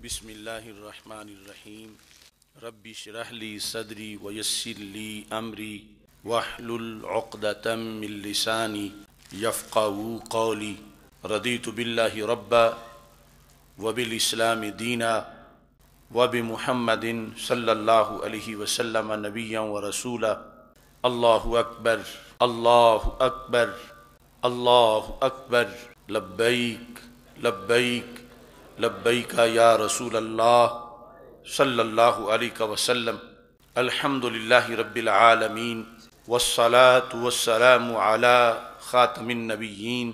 بسم اللہ الرحمن الرحیم رب اشرح لی صدری ویسر لی امری واحلل عقدۃ من لسانی یفقہوا قولی رضیت باللہ ربا وبالاسلام دینا وبمحمد صلی اللہ علیہ وسلم نبیا ورسولا اللہ اکبر اللہ اکبر اللہ اکبر لبیک لبیک لبیک یا رسول اللہ صلی اللہ علیہ وسلم الحمدللہ رب العالمین والصلاة والسلام علی خاتم النبیین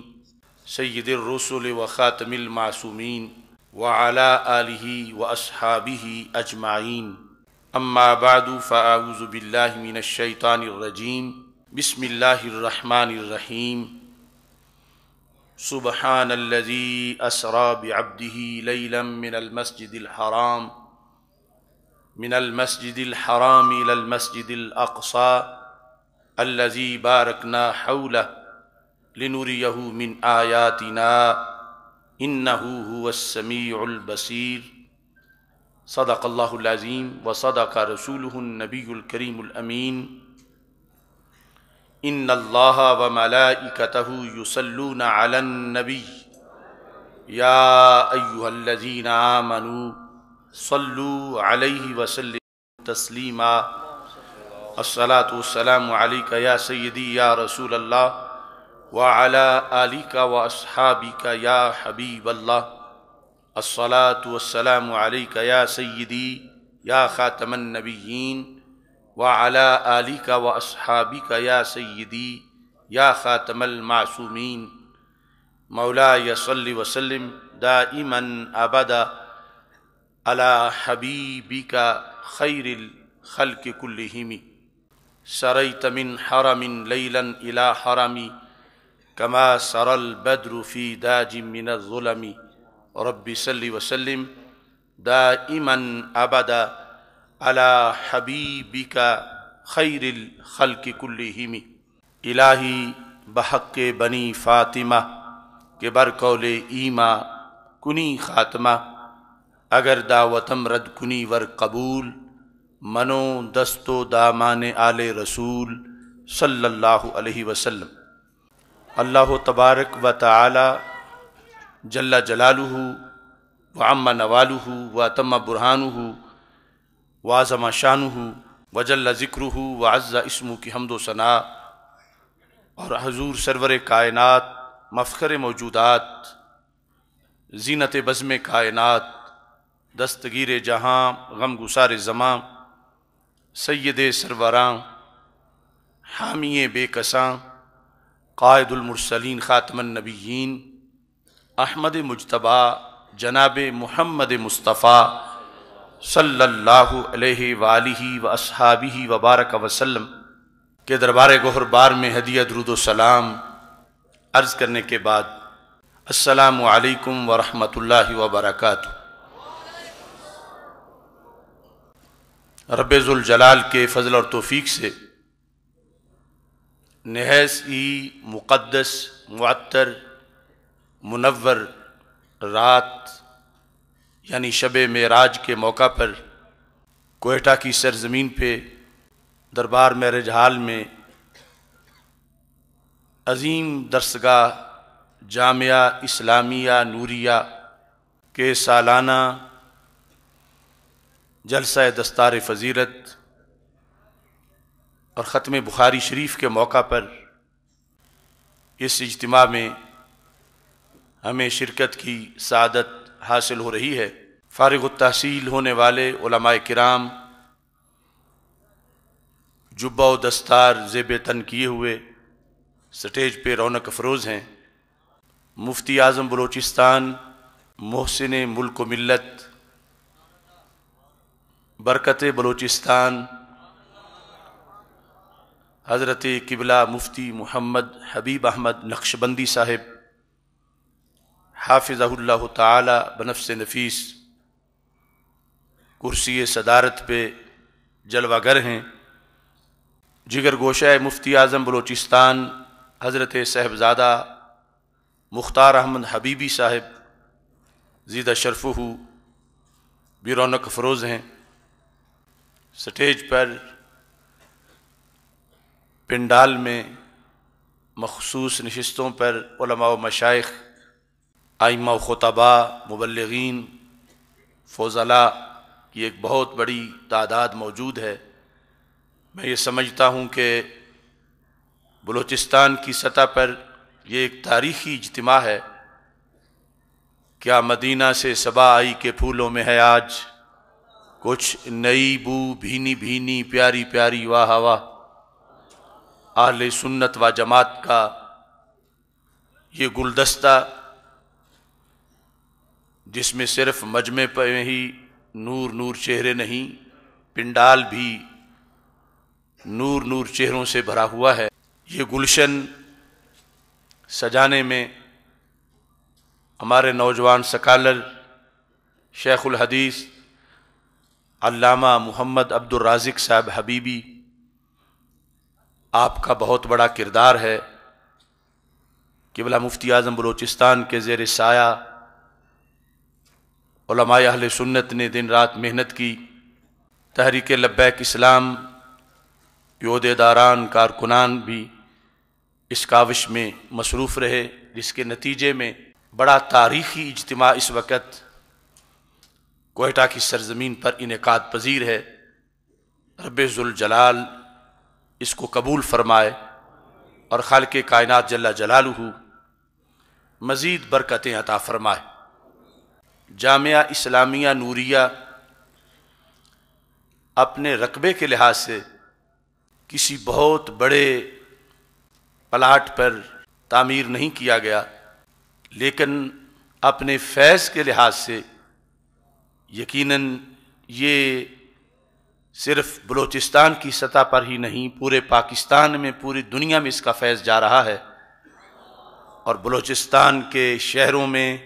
سید الرسل وخاتم المعصومین وعلی آلہ واصحابہ اجمعین اما بعد فاعوذ باللہ من الشیطان الرجیم بسم اللہ الرحمن الرحیم سبحان الذي أسرى بعبده ليلا من المسجد الحرام إلى المسجد الأقصى الذي باركنا حوله لنريه من آياتنا إنه هو السميع البصير صدق الله العظيم وصدق رسوله النبي الكريم الأمين ان اللہ وملائکتہ یصلون علی النبی یا ایہا الذین آمنوا صلوا علیہ وسلموا تسلیما الصلاة والسلام علیک یا سیدی یا رسول اللہ وعلی آلک واصحابک یا حبیب اللہ الصلاة والسلام علیک یا سیدی یا خاتم النبیین وعلی آلک واصحابک یا سیدی یا خاتم المعصومین مولاي صل وسلم دائما ابدا علی حبیبک خیر الخلق كلهم سریت من حرم لیلا الى حرم كما سرى البدر في داج من الظلم رب صل وسلم دائما ابدا علی حبیبک خیر الخلق کلہم الہی بحق بنی فاطمہ کہ برقول ایما کنی خاتمہ اگر دعوتم رد کنی ور قبول منو دستو دامان آل رسول صلی اللہ علیہ وسلم اللہ تبارک و تعالی جل جلالہ وعم نوالہ واتم برہانہ وعظم شانہ وجل ذکرہ وعز اسمہ کی حمد و ثناء اور حضور سرور کائنات مفخر موجودات زینت بزم کائنات دستگیر جہاں غم گسار زماں سید سروراں حامی بے کساں قائد المرسلین خاتم النبیین احمد مجتبیٰ جناب محمد مصطفیٰ صلی اللہ علیہ وآلہ واصحابہ وبارک وسلم کے دربار گوہر بار میں ہدیہ درود و سلام عرض کرنے کے بعد السلام علیکم ورحمۃ اللہ وبرکاتہ۔ رب ذوالجلال کے فضل اور توفیق سے نہایت ہی مقدس معطر منور رات یعنی شب معراج کے موقع پر کوئٹہ کی سرزمین پہ دربار معراج ہال میں عظیم درسگاہ جامعہ اسلامیہ نوریہ کے سالانہ جلسہ دستار فضیلت اور ختم بخاری شریف کے موقع پر اس اجتماع میں ہمیں شرکت کی سعادت حاصل ہو رہی ہے۔ فارغ التحصیل ہونے والے علماء کرام جبہ و دستار زیب تن کیے ہوئے سٹیج پہ رونق افروز ہیں۔ مفتی اعظم بلوچستان محسن ملک و ملت برکت بلوچستان حضرت قبلہ مفتی محمد حبیب احمد نقشبندی صاحب حافظہ اللہ تعالی بنفس نفیس کرسی صدارت پہ جلوہ گر ہیں۔ جگر گوشہ مفتی اعظم بلوچستان حضرت صاحبزادہ مختار احمد حبیبی صاحب زیدہ شرفہ بھی رونق افروز ہیں۔ سٹیج پر پنڈال میں مخصوص نشستوں پر علماء و مشائخ، ائمہ و خطباء، مبلغین، فضلاء کی ایک بہت بڑی تعداد موجود ہے۔ میں یہ سمجھتا ہوں کہ بلوچستان کی سطح پر یہ ایک تاریخی اجتماع ہے۔ کیا مدینہ سے صبا آئی کے پھولوں میں ہے آج کچھ نئی بو، بھینی بھینی پیاری پیاری واہ واہ۔ اہل سنت و جماعت کا یہ گلدستہ، جس میں صرف مجمع پہ ہی نور نور چہرے نہیں، پنڈال بھی نور نور چہروں سے بھرا ہوا ہے۔ یہ گلشن سجانے میں ہمارے نوجوان سکالر شیخ الحدیث علامہ محمد عبد الرازق صاحب حبیبی، آپ کا بہت بڑا کردار ہے۔ قبلہ مفتی اعظم بلوچستان کے زیر سایہ علماء اہل سنت نے دن رات محنت کی۔ تحریک لبیک اسلام کے عہدیداران، کارکنان بھی اس کاوش میں مصروف رہے، جس کے نتیجے میں بڑا تاریخی اجتماع اس وقت کوئٹہ کی سرزمین پر انعقاد پذیر ہے۔ رب ذوالجلال اس کو قبول فرمائے اور خالق کائنات جل جلالہ مزید برکتیں عطا فرمائے۔ جامعہ اسلامیہ نوریہ اپنے رقبے کے لحاظ سے کسی بہت بڑے پلاٹ پر تعمیر نہیں کیا گیا، لیکن اپنے فیض کے لحاظ سے یقیناً یہ صرف بلوچستان کی سطح پر ہی نہیں، پورے پاکستان میں، پوری دنیا میں اس کا فیض جا رہا ہے۔ اور بلوچستان کے شہروں میں،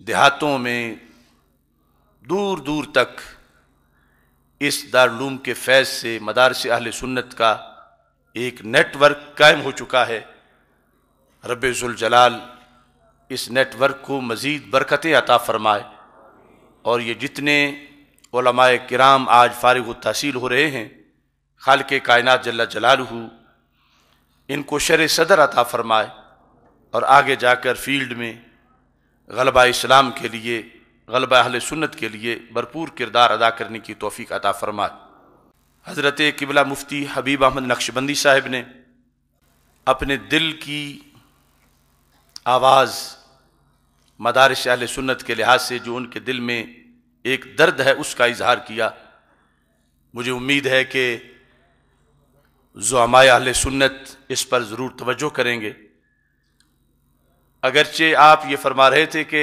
دیہاتوں میں، دور دور تک اس دارالعلوم کے فیض سے مدارس اہل سنت کا ایک نیٹ ورک قائم ہو چکا ہے۔ رب ذوالجلال اس نیٹ ورک کو مزید برکتیں عطا فرمائے، اور یہ جتنے علماء کرام آج فارغ التحصیل ہو رہے ہیں، خالق کائنات جل جلالہ ان کو شرح صدر عطا فرمائے، اور آگے جا کر فیلڈ میں غلبہ اسلام کے لیے، غلبہ اہل سنت کے لیے بھرپور کردار ادا کرنے کی توفیق عطا فرمائے۔ حضرت قبلہ مفتی حبیب احمد نقشبندی صاحب نے اپنے دل کی آواز مدارس اہل سنت کے لحاظ سے جو ان کے دل میں ایک درد ہے، اس کا اظہار کیا۔ مجھے امید ہے کہ زعماء اہل سنت اس پر ضرور توجہ کریں گے۔ اگرچہ آپ یہ فرما رہے تھے کہ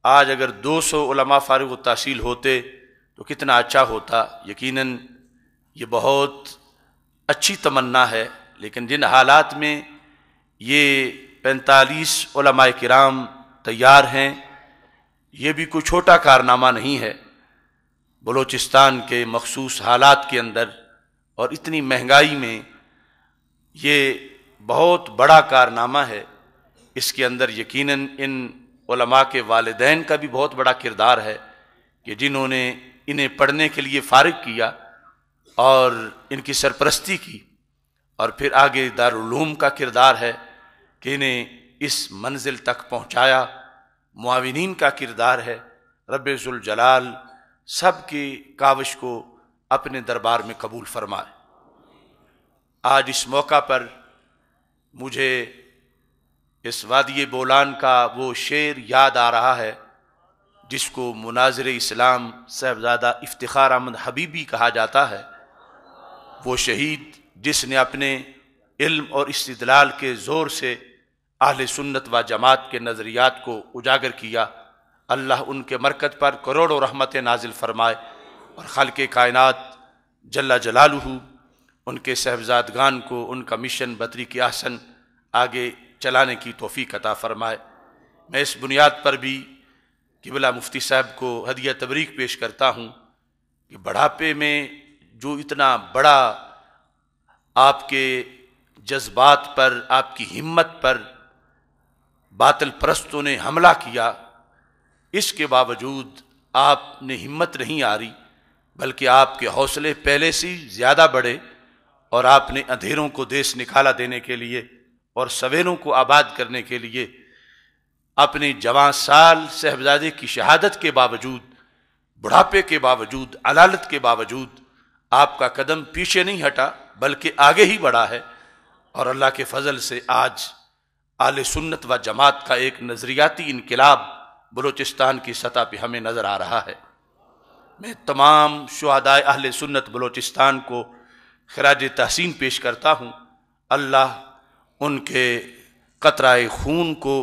آج اگر 200 علماء فارغ التحصیل ہوتے تو کتنا اچھا ہوتا، یقیناً یہ بہت اچھی تمنا ہے، لیکن جن حالات میں یہ 45 علماء کرام تیار ہیں، یہ بھی کوئی چھوٹا کارنامہ نہیں ہے۔ بلوچستان کے مخصوص حالات کے اندر اور اتنی مہنگائی میں یہ بہت بڑا کارنامہ ہے۔ اس کے اندر یقیناً ان علماء کے والدین کا بھی بہت بڑا کردار ہے کہ جنہوں نے انہیں پڑھنے کے لیے فارغ کیا اور ان کی سرپرستی کی، اور پھر آگے دارالعلوم کا کردار ہے کہ انہیں اس منزل تک پہنچایا، معاونین کا کردار ہے۔ رب ذوالجلال سب کی کاوش کو اپنے دربار میں قبول فرمائے۔ آج اس موقع پر مجھے اس وادی بولان کا وہ شعر یاد آ رہا ہے جس کو مناظر اسلام صاحبزادہ افتخار احمد حبیبی کہا جاتا ہے۔ وہ شہید جس نے اپنے علم اور استدلال کے زور سے اہل سنت و جماعت کے نظریات کو اجاگر کیا، اللہ ان کے مرکز پر کروڑوں رحمت نازل فرمائے، اور خالق کائنات جل جلالہ ان کے صاحبزادگان کو ان کا مشن بطریق احسن آگے چلانے کی توفیق عطا فرمائے۔ میں اس بنیاد پر بھی قبلہ مفتی صاحب کو ہدیہ تبریک پیش کرتا ہوں کہ بڑھاپے میں جو اتنا بڑا آپ کے جذبات پر، آپ کی ہمت پر باطل پرستوں نے حملہ کیا، اس کے باوجود آپ نے ہمت نہیں آ رہی، بلکہ آپ کے حوصلے پہلے سے زیادہ بڑھے، اور آپ نے اندھیروں کو دیس نکالا دینے کے لیے اور سویروں کو آباد کرنے کے لیے اپنے جوان سال صاحبزادے کی شہادت کے باوجود، بڑھاپے کے باوجود، علالت کے باوجود آپ کا قدم پیچھے نہیں ہٹا بلکہ آگے ہی بڑھا ہے، اور اللہ کے فضل سے آج اہل سنت و جماعت کا ایک نظریاتی انقلاب بلوچستان کی سطح پہ ہمیں نظر آ رہا ہے۔ میں تمام شہدائے اہل سنت بلوچستان کو خراج تحسین پیش کرتا ہوں۔ اللہ ان کے قطرہ خون کو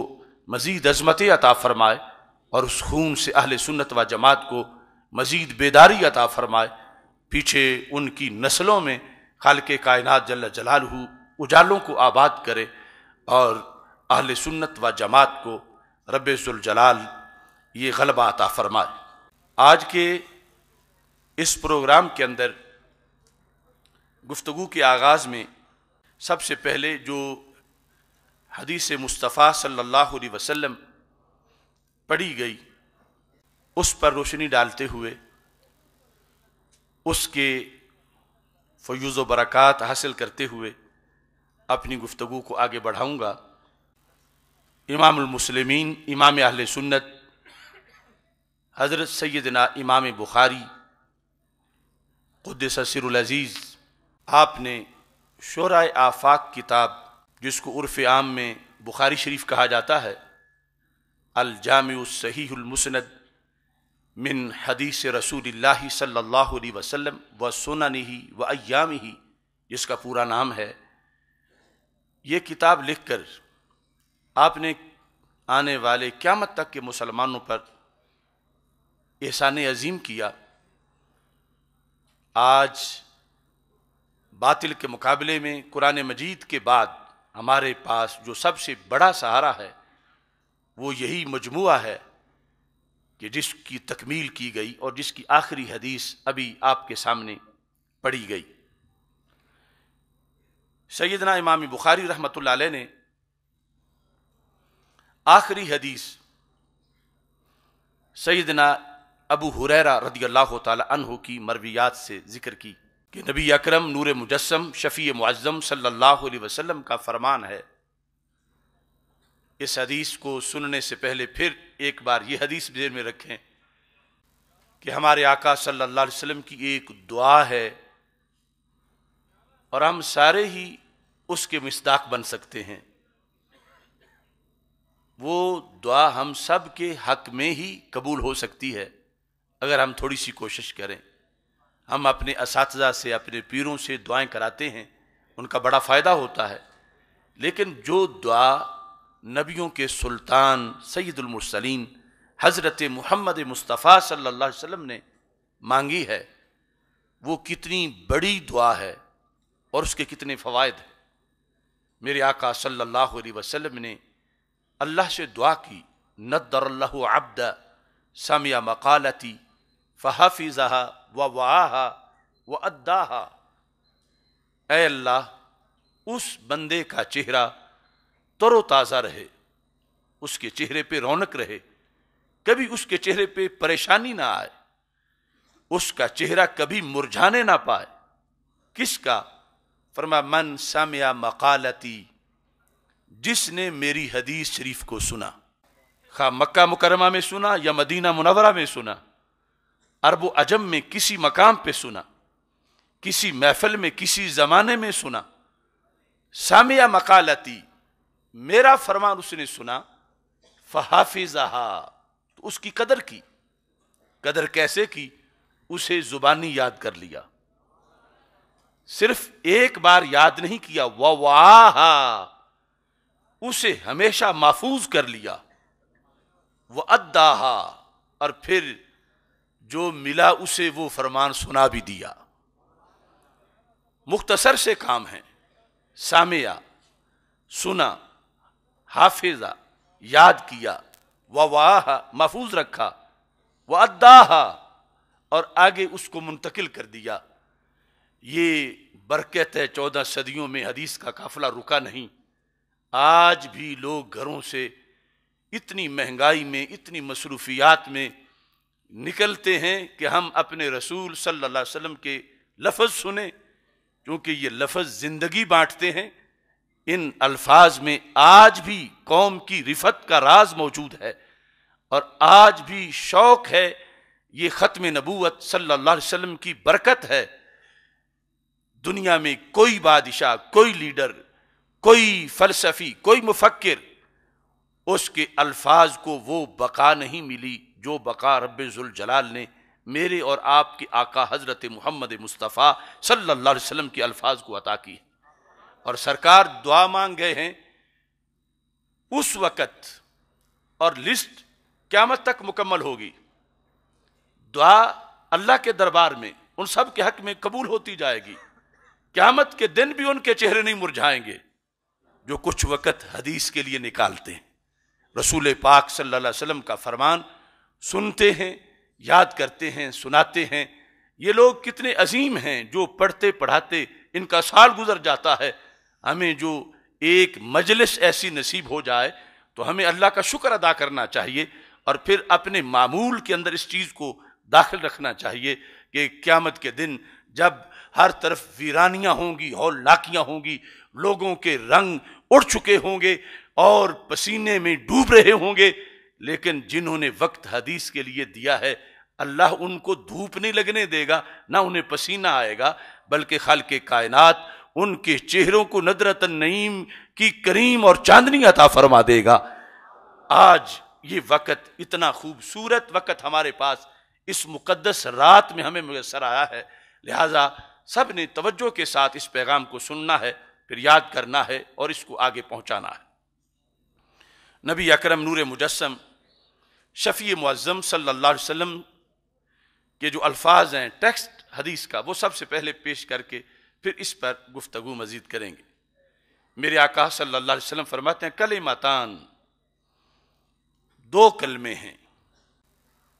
مزید عظمت عطا فرمائے، اور اس خون سے اہل سنت و جماعت کو مزید بیداری عطا فرمائے، پیچھے ان کی نسلوں میں خالق کائنات جل جلالہ اجالوں کو آباد کرے، اور اہل سنت و جماعت کو رب ذوالجلال یہ غلبہ عطا فرمائے۔ آج کے اس پروگرام کے اندر گفتگو کے آغاز میں سب سے پہلے جو حدیث مصطفیٰ صلی اللہ علیہ وسلم پڑھی گئی اس پر روشنی ڈالتے ہوئے اس کے فیوز و برکات حاصل کرتے ہوئے اپنی گفتگو کو آگے بڑھاؤں گا۔ امام المسلمین، امام اہل سنت حضرت سیدنا امام بخاری قدس سر العزیز، آپ نے شورائے آفاق کتاب، جس کو عرف عام میں بخاری شریف کہا جاتا ہے، الجامع الصحیح المسند من حدیث رسول اللہ صلی اللہ علیہ وسلم و سننہ و ایامہ، جس کا پورا نام ہے، یہ کتاب لکھ کر آپ نے آنے والے قیامت تک کے مسلمانوں پر احسان عظیم کیا۔ آج باطل کے مقابلے میں قرآن مجید کے بعد ہمارے پاس جو سب سے بڑا سہارا ہے وہ یہی مجموعہ ہے کہ جس کی تکمیل کی گئی اور جس کی آخری حدیث ابھی آپ کے سامنے پڑھی گئی۔ سیدنا امام بخاری رحمۃ اللہ علیہ نے آخری حدیث سیدنا ابو ہریرہ رضی اللہ تعالی عنہ کی مرویات سے ذکر کی کہ نبی اکرم نور مجسم شفیع معظم صلی اللہ علیہ وسلم کا فرمان ہے۔ اس حدیث کو سننے سے پہلے پھر ایک بار یہ حدیث ذہن میں رکھیں کہ ہمارے آقا صلی اللہ علیہ وسلم کی ایک دعا ہے، اور ہم سارے ہی اس کے مصداق بن سکتے ہیں۔ وہ دعا ہم سب کے حق میں ہی قبول ہو سکتی ہے اگر ہم تھوڑی سی کوشش کریں۔ ہم اپنے اساتذہ سے، اپنے پیروں سے دعائیں کراتے ہیں، ان کا بڑا فائدہ ہوتا ہے، لیکن جو دعا نبیوں کے سلطان سید المرسلین حضرت محمد مصطفیٰ صلی اللہ علیہ وسلم نے مانگی ہے، وہ کتنی بڑی دعا ہے اور اس کے کتنے فوائد ہیں۔ میرے آقا صلی اللہ علیہ وسلم نے اللہ سے دعا کی، نضر اللہ عبد سمع مقالتی فحفظها ووعاها واداها، اے اللہ اس بندے کا چہرہ تر و تازہ رہے، اس کے چہرے پہ رونق رہے، کبھی اس کے چہرے پہ پریشانی نہ آئے، اس کا چہرہ کبھی مرجھانے نہ پائے۔ کس کا؟ فرمایا من سمع مقالتی، جس نے میری حدیث شریف کو سنا، خواہ مکہ مکرمہ میں سنا یا مدینہ منورہ میں سنا، عرب و عجم میں کسی مقام پہ سنا، کسی محفل میں کسی زمانے میں سنا، سامع مقالتی، میرا فرمان اس نے سنا، فحافظہا، تو اس کی قدر کی۔ قدر کیسے کی؟ اسے زبانی یاد کر لیا، صرف ایک بار یاد نہیں کیا، ووعاہا، اسے ہمیشہ محفوظ کر لیا، واداہا، اور پھر جو ملا اسے وہ فرمان سنا بھی دیا۔ مختصر سے کام ہے، سامعہ، سنا، حافظہ، یاد کیا، ووعاہا، محفوظ رکھا، واداہا، اور آگے اس کو منتقل کر دیا۔ یہ برکت ہے 14 صدیوں میں حدیث کا قافلہ رکا نہیں۔ آج بھی لوگ گھروں سے اتنی مہنگائی میں، اتنی مصروفیات میں نکلتے ہیں کہ ہم اپنے رسول صلی اللہ علیہ وسلم کے لفظ سنیں، کیونکہ یہ لفظ زندگی بانٹتے ہیں۔ ان الفاظ میں آج بھی قوم کی رفت کا راز موجود ہے، اور آج بھی شوق ہے، یہ ختم نبوت صلی اللہ علیہ وسلم کی برکت ہے۔ دنیا میں کوئی بادشاہ، کوئی لیڈر، کوئی فلسفی، کوئی مفکر، اس کے الفاظ کو وہ بقا نہیں ملی جو بقا رب ذوالجلال نے میرے اور آپ کے آقا حضرت محمد مصطفیٰ صلی اللہ علیہ وسلم کے الفاظ کو عطا کی۔ اور سرکار دعا مانگ گئے ہیں اس وقت، اور لسٹ قیامت تک مکمل ہوگی۔ دعا اللہ کے دربار میں ان سب کے حق میں قبول ہوتی جائے گی۔ قیامت کے دن بھی ان کے چہرے نہیں مرجھائیں گے جو کچھ وقت حدیث کے لیے نکالتے ہیں، رسول پاک صلی اللہ علیہ وسلم کا فرمان سنتے ہیں، یاد کرتے ہیں، سناتے ہیں۔ یہ لوگ کتنے عظیم ہیں جو پڑھتے پڑھاتے ان کا سال گزر جاتا ہے۔ ہمیں جو ایک مجلس ایسی نصیب ہو جائے تو ہمیں اللہ کا شکر ادا کرنا چاہیے، اور پھر اپنے معمول کے اندر اس چیز کو داخل رکھنا چاہیے کہ قیامت کے دن جب ہر طرف ویرانیاں ہوں گی، ہولناکیاں ہوں گی، لوگوں کے رنگ اڑ چکے ہوں گے اور پسینے میں ڈوب رہے ہوں گے، لیکن جنہوں نے وقت حدیث کے لیے دیا ہے اللہ ان کو دھوپ نہیں لگنے دے گا، نہ انہیں پسینہ آئے گا، بلکہ خالق کائنات ان کے چہروں کو ندرۃ النعیم کی کریم اور چاندنی عطا فرما دے گا۔ آج یہ وقت اتنا خوبصورت وقت ہمارے پاس اس مقدس رات میں ہمیں میسر آیا ہے، لہٰذا سب نے توجہ کے ساتھ اس پیغام کو سننا ہے، پھر یاد کرنا ہے اور اس کو آگے پہنچانا ہے۔ نبی اکرم نور مجسم شفیع معظم صلی اللہ علیہ وسلم کے جو الفاظ ہیں ٹیکسٹ حدیث کا، وہ سب سے پہلے پیش کر کے پھر اس پر گفتگو مزید کریں گے۔ میرے آقا صلی اللہ علیہ وسلم فرماتے ہیں کلمتان، دو کلمے ہیں۔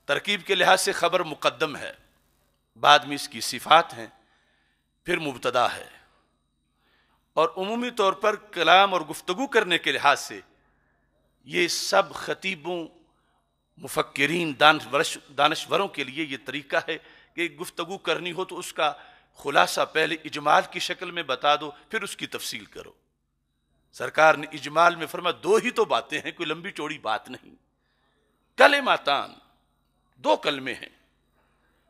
ترکیب کے لحاظ سے خبر مقدم ہے، بعد میں اس کی صفات ہیں، پھر مبتدا ہے، اور عمومی طور پر کلام اور گفتگو کرنے کے لحاظ سے یہ سب خطیبوں، مفکرین، دانشوروں کے لیے یہ طریقہ ہے کہ گفتگو کرنی ہو تو اس کا خلاصہ پہلے اجمال کی شکل میں بتا دو، پھر اس کی تفصیل کرو۔ سرکار نے اجمال میں فرمایا دو ہی تو باتیں ہیں، کوئی لمبی چوڑی بات نہیں۔ کلماتان، دو کلمے ہیں،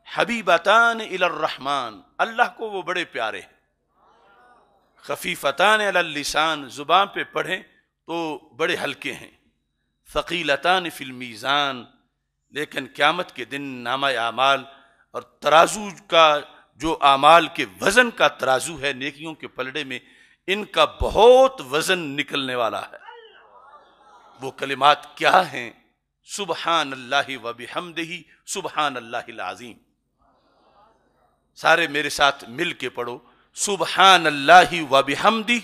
حبیبتان الی الرحمن، اللہ کو وہ بڑے پیارے ہیں، خفیفتان علی اللسان، زبان پہ پڑھیں تو بڑے ہلکے ہیں، ثقیلتان فی المیزان، لیکن قیامت کے دن نامہ اعمال اور ترازو کا جو اعمال کے وزن کا ترازو ہے نیکیوں کے پلڑے میں، ان کا بہت وزن نکلنے والا ہے۔ وہ کلمات کیا ہیں؟ سبحان اللہ و بحمدہ سبحان اللہ العظیم۔ سارے میرے ساتھ مل کے پڑھو، سبحان اللہ و بحمدہ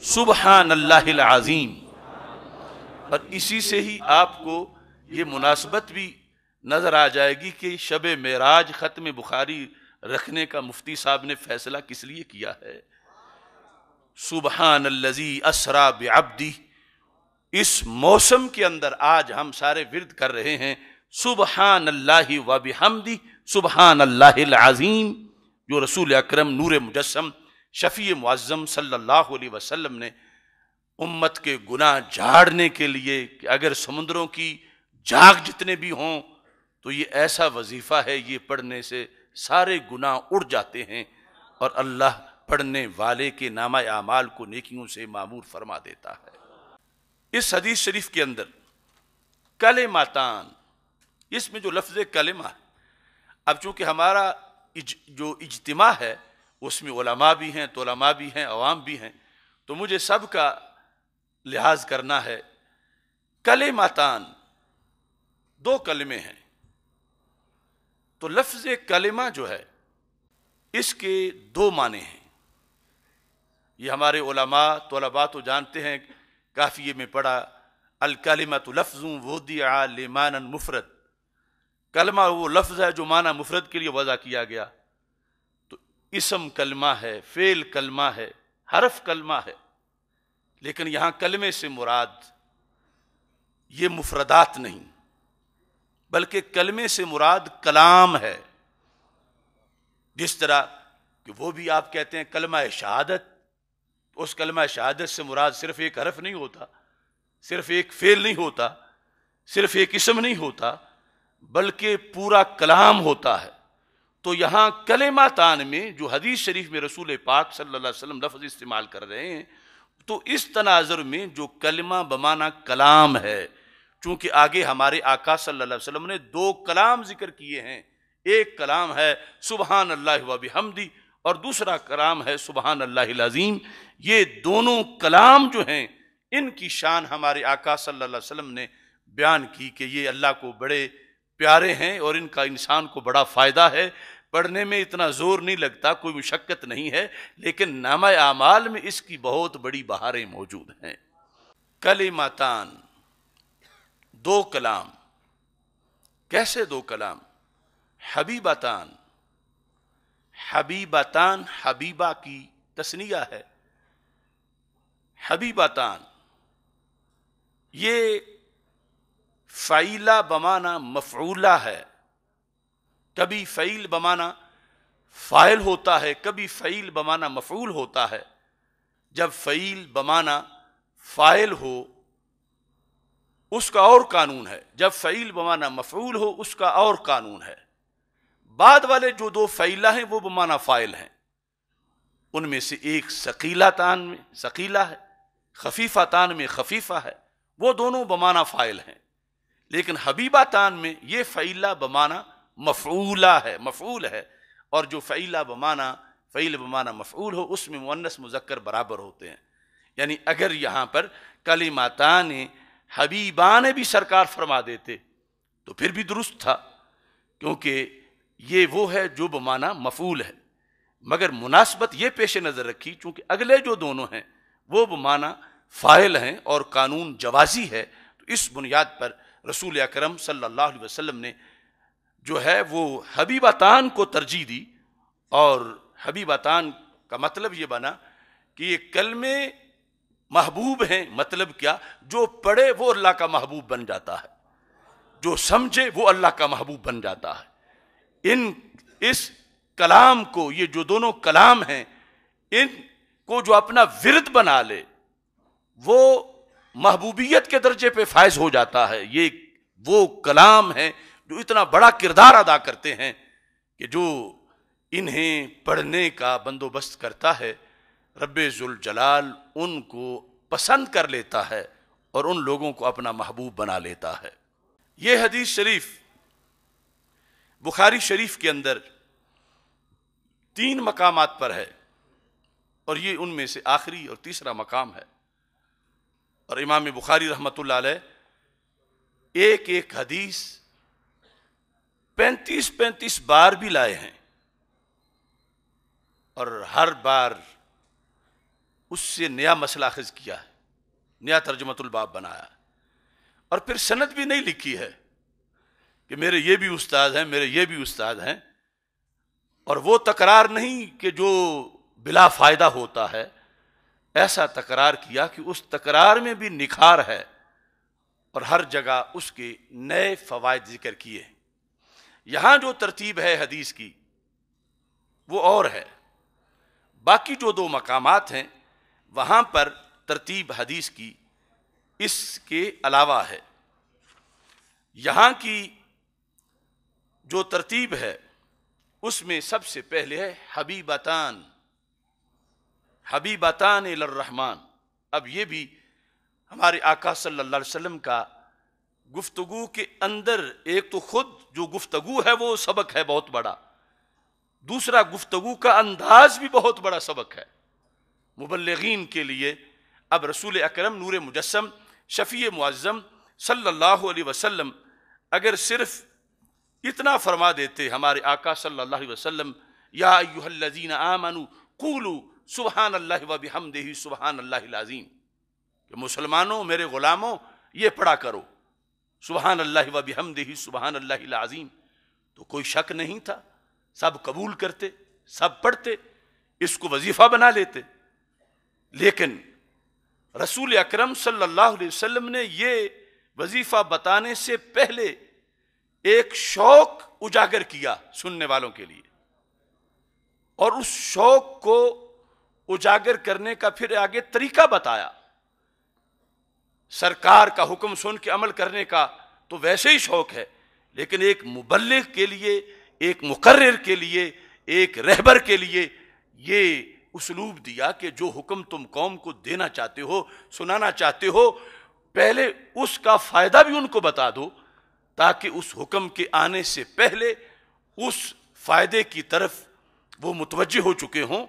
سبحان اللہ العظیم۔ اور اسی سے ہی آپ کو یہ مناسبت بھی نظر آ جائے گی کہ شب معراج ختم بخاری رکھنے کا مفتی صاحب نے فیصلہ کس لیے کیا ہے۔ سبحان الذی اسریٰ بعبدہ، اس موسم کے اندر آج ہم سارے ورد کر رہے ہیں سبحان اللہ و بحمدہ سبحان اللہ العظیم، جو رسول اکرم نور مجسم شفیع معظم صلی اللہ علیہ وسلم نے امت کے گناہ جھاڑنے کے لیے کہ اگر سمندروں کی جھاگ جتنے بھی ہوں تو یہ ایسا وظیفہ ہے، یہ پڑھنے سے سارے گناہ اڑ جاتے ہیں اور اللہ پڑھنے والے کے نامہ اعمال کو نیکیوں سے معمور فرما دیتا ہے۔ اس حدیث شریف کے اندر کلماتان، اس میں جو لفظ کلمہ ہے، اب چونکہ ہمارا جو اجتماع ہے اس میں علماء بھی ہیں، طلماء بھی ہیں، عوام بھی ہیں، تو مجھے سب کا لحاظ کرنا ہے۔ کلماتان، دو کلمے ہیں، تو لفظ کلمہ جو ہے اس کے دو معنی ہیں۔ یہ ہمارے علماء طلباء تو جانتے ہیں، کافیے میں پڑھا الکلمۃ لفظ وضع لمعنی مفرد، کلمہ وہ لفظ ہے جو معنی مفرد کے لیے وضع کیا گیا، تو اسم کلمہ ہے، فعل کلمہ ہے، حرف کلمہ ہے، لیکن یہاں کلمے سے مراد یہ مفردات نہیں، بلکہ کلمے سے مراد کلام ہے. جس طرح کہ وہ بھی آپ کہتے ہیں کلمہ شہادت، اس کلمہ شہادت سے مراد صرف ایک حرف نہیں ہوتا، صرف ایک فعل نہیں ہوتا، صرف ایک اسم نہیں ہوتا، بلکہ پورا کلام ہوتا ہے. تو یہاں کلماتان میں جو حدیث شریف میں رسول پاک صلی اللہ علیہ وسلم لفظ استعمال کر رہے ہیں، تو اس تناظر میں جو کلمہ بمعنی کلام ہے، چونکہ آگے ہمارے آقا صلی اللہ علیہ وسلم نے 2 کلام ذکر کیے ہیں. ایک کلام ہے سبحان اللہ و بحمدی، اور دوسرا کلام ہے سبحان اللہ العظیم. یہ دونوں کلام جو ہیں ان کی شان ہمارے آقا صلی اللہ علیہ وسلم نے بیان کی کہ یہ اللہ کو بڑے پیارے ہیں اور ان کا انسان کو بڑا فائدہ ہے. پڑھنے میں اتنا زور نہیں لگتا، کوئی مشقت نہیں ہے، لیکن نامہ اعمال میں اس کی بہت بڑی بہاریں موجود ہیں. کلماتان، 2 کلام. کیسے 2 کلام؟ حبیبتان. حبیبتان حبیبہ کی تثنیہ ہے. حبیبتان یہ فعیلہ بمعنی مفعولہ ہے. کبھی فعیل بمعنی فاعل ہوتا ہے، کبھی فعیل بمعنی مفعول ہوتا ہے. جب فعیل بمعنی فاعل ہو اس کا اور قانون ہے، جب فعیل بمعنی مفعول ہو اس کا اور قانون ہے. بعد والے جو 2 فعیلہ ہیں وہ بمعنی فاعل ہیں. ان میں سے ایک ثقیلتان میں ثقیلہ ہے، خفیفتان میں خفیفہ ہے، وہ دونوں بمعنی فاعل ہیں. لیکن حبیبتان میں یہ فعیلہ بمعنی مفعولہ ہے، مفعول ہے، اور جو فعیل بمعنی مفعول ہو اس میں مؤنث مذکر برابر ہوتے ہیں. یعنی اگر یہاں پر کلماتان حبیبان بھی سرکار فرما دیتے تو پھر بھی درست تھا، کیونکہ یہ وہ ہے جو بمعنی مفعول ہے. مگر مناسبت یہ پیش نظر رکھی چونکہ اگلے جو دونوں ہیں وہ بمعنی فاعل ہیں اور قانون جوازی ہے، تو اس بنیاد پر رسول اکرم صلی اللہ علیہ وسلم نے جو ہے وہ حبیبتان کو ترجیح دی. اور حبیبتان کا مطلب یہ بنا کہ یہ کلمے محبوب ہیں. مطلب کیا؟ جو پڑھے وہ اللہ کا محبوب بن جاتا ہے، جو سمجھے وہ اللہ کا محبوب بن جاتا ہے. اس کلام کو، یہ جو دونوں کلام ہیں، ان کو جو اپنا ورد بنا لے وہ محبوبیت کے درجے پہ فائز ہو جاتا ہے. یہ وہ کلام ہیں جو اتنا بڑا کردار ادا کرتے ہیں کہ جو انہیں پڑھنے کا بندوبست کرتا ہے رب ذوالجلال ان کو پسند کر لیتا ہے اور ان لوگوں کو اپنا محبوب بنا لیتا ہے. یہ حدیث شریف بخاری شریف کے اندر 3 مقامات پر ہے، اور یہ ان میں سے آخری اور تیسرا مقام ہے. اور امام بخاری رحمۃ اللہ علیہ ایک حدیث 35 بار بھی لائے ہیں، اور ہر بار اس سے نیا مسئلہ اخذ کیا ہے، نیا ترجمۃ الباب بنایا، اور پھر سند بھی نہیں لکھی ہے کہ میرے یہ بھی استاد ہیں، میرے یہ بھی استاد ہیں. اور وہ تکرار نہیں کہ جو بلا فائدہ ہوتا ہے، ایسا تکرار کیا کہ اس تکرار میں بھی نکھار ہے، اور ہر جگہ اس کے نئے فوائد ذکر کیے. یہاں جو ترتیب ہے حدیث کی وہ اور ہے. باقی جو 2 مقامات ہیں وہاں پر ترتیب حدیث کی اس کے علاوہ ہے. یہاں کی جو ترتیب ہے اس میں سب سے پہلے ہے حبیبتان الی الرحمن. اب یہ بھی ہمارے آقا صلی اللہ علیہ وسلم کا گفتگو کے اندر ایک تو خود جو گفتگو ہے وہ سبق ہے بہت بڑا، دوسرا گفتگو کا انداز بھی بہت بڑا سبق ہے مبلغین کے لیے. اب رسول اکرم نور مجسم شفیع معظم صلی اللہ علیہ وسلم اگر صرف اتنا فرما دیتے ہمارے آقا صلی اللہ علیہ وسلم، یا ایھا الذین آمنوا قولوا سبحان اللہ و بحمدہ سبحان اللہ العظیم، کہ مسلمانوں میرے غلاموں یہ پڑھا کرو سبحان اللہ و بحمدہ سبحان اللہ العظیم، تو کوئی شک نہیں تھا، سب قبول کرتے، سب پڑھتے، اس کو وظیفہ بنا لیتے. لیکن رسول اکرم صلی اللہ علیہ وسلم نے یہ وظیفہ بتانے سے پہلے ایک شوق اجاگر کیا سننے والوں کے لیے، اور اس شوق کو اجاگر کرنے کا پھر آگے طریقہ بتایا۔ سرکار کا حکم سن کے عمل کرنے کا تو ویسے ہی شوق ہے، لیکن ایک مبلغ کے لیے، ایک مقرر کے لیے، ایک رہبر کے لیے یہ اسلوب دیا کہ جو حکم تم قوم کو دینا چاہتے ہو، سنانا چاہتے ہو، پہلے اس کا فائدہ بھی ان کو بتا دو، تاکہ اس حکم کے آنے سے پہلے اس فائدے کی طرف وہ متوجہ ہو چکے ہوں،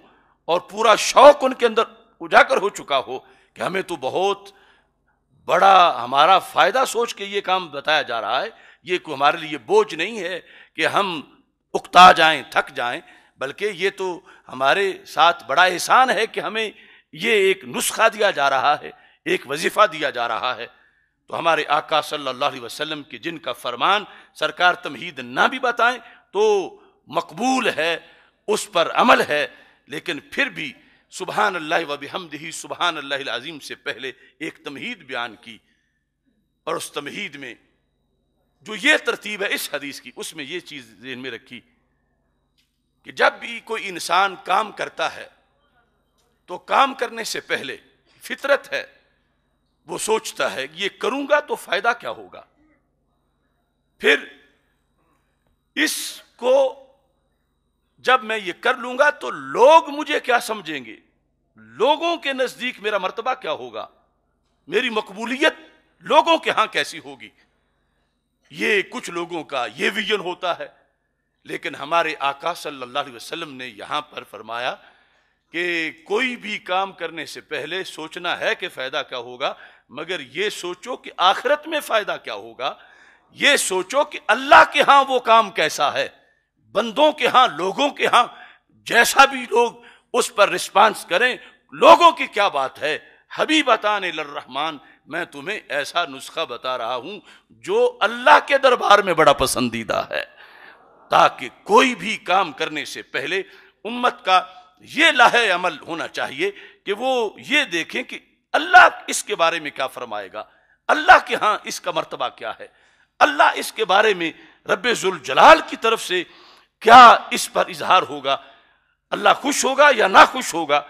اور پورا شوق ان کے اندر اجاگر ہو چکا ہو کہ ہمیں تو بہت بڑا ہمارا فائدہ سوچ کے یہ کام بتایا جا رہا ہے، یہ کوئی ہمارے لیے بوجھ نہیں ہے کہ ہم اکتا جائیں، تھک جائیں، بلکہ یہ تو ہمارے ساتھ بڑا احسان ہے کہ ہمیں یہ ایک نسخہ دیا جا رہا ہے، ایک وظیفہ دیا جا رہا ہے۔ تو ہمارے آقا صلی اللہ علیہ وسلم کی جن کا فرمان سرکار تمہید نہ بھی بتائیں تو مقبول ہے، اس پر عمل ہے، لیکن پھر بھی سبحان اللہ و بحمدہ سبحان اللہ العظیم سے پہلے ایک تمہید بیان کی، اور اس تمہید میں جو یہ ترتیب ہے اس حدیث کی، اس میں یہ چیز ذہن میں رکھی کہ جب بھی کوئی انسان کام کرتا ہے تو کام کرنے سے پہلے فطرت ہے، وہ سوچتا ہے کہ یہ کروں گا تو فائدہ کیا ہوگا، پھر اس کو جب میں یہ کر لوں گا تو لوگ مجھے کیا سمجھیں گے، لوگوں کے نزدیک میرا مرتبہ کیا ہوگا، میری مقبولیت لوگوں کے ہاں کیسی ہوگی۔ یہ کچھ لوگوں کا یہ ویژن ہوتا ہے، لیکن ہمارے آقا صلی اللہ علیہ وسلم نے یہاں پر فرمایا کہ کوئی بھی کام کرنے سے پہلے سوچنا ہے کہ فائدہ کیا ہوگا، مگر یہ سوچو کہ آخرت میں فائدہ کیا ہوگا، یہ سوچو کہ اللہ کے ہاں وہ کام کیسا ہے، بندوں کے ہاں، لوگوں کے ہاں جیسا بھی لوگ اس پر رسپانس کریں، لوگوں کی کیا بات ہے۔ حبیبتان للرحمن، میں تمہیں ایسا نسخہ بتا رہا ہوں جو اللہ کے دربار میں بڑا پسندیدہ ہے، تاکہ کوئی بھی کام کرنے سے پہلے امت کا یہ لائحہ عمل ہونا چاہیے کہ وہ یہ دیکھیں کہ اللہ اس کے بارے میں کیا فرمائے گا، اللہ کے ہاں اس کا مرتبہ کیا ہے، اللہ اس کے بارے میں رب ذوالجلال کی طرف سے کیا اس پر اظہار ہوگا، اللہ خوش ہوگا یا نہ خوش ہوگا،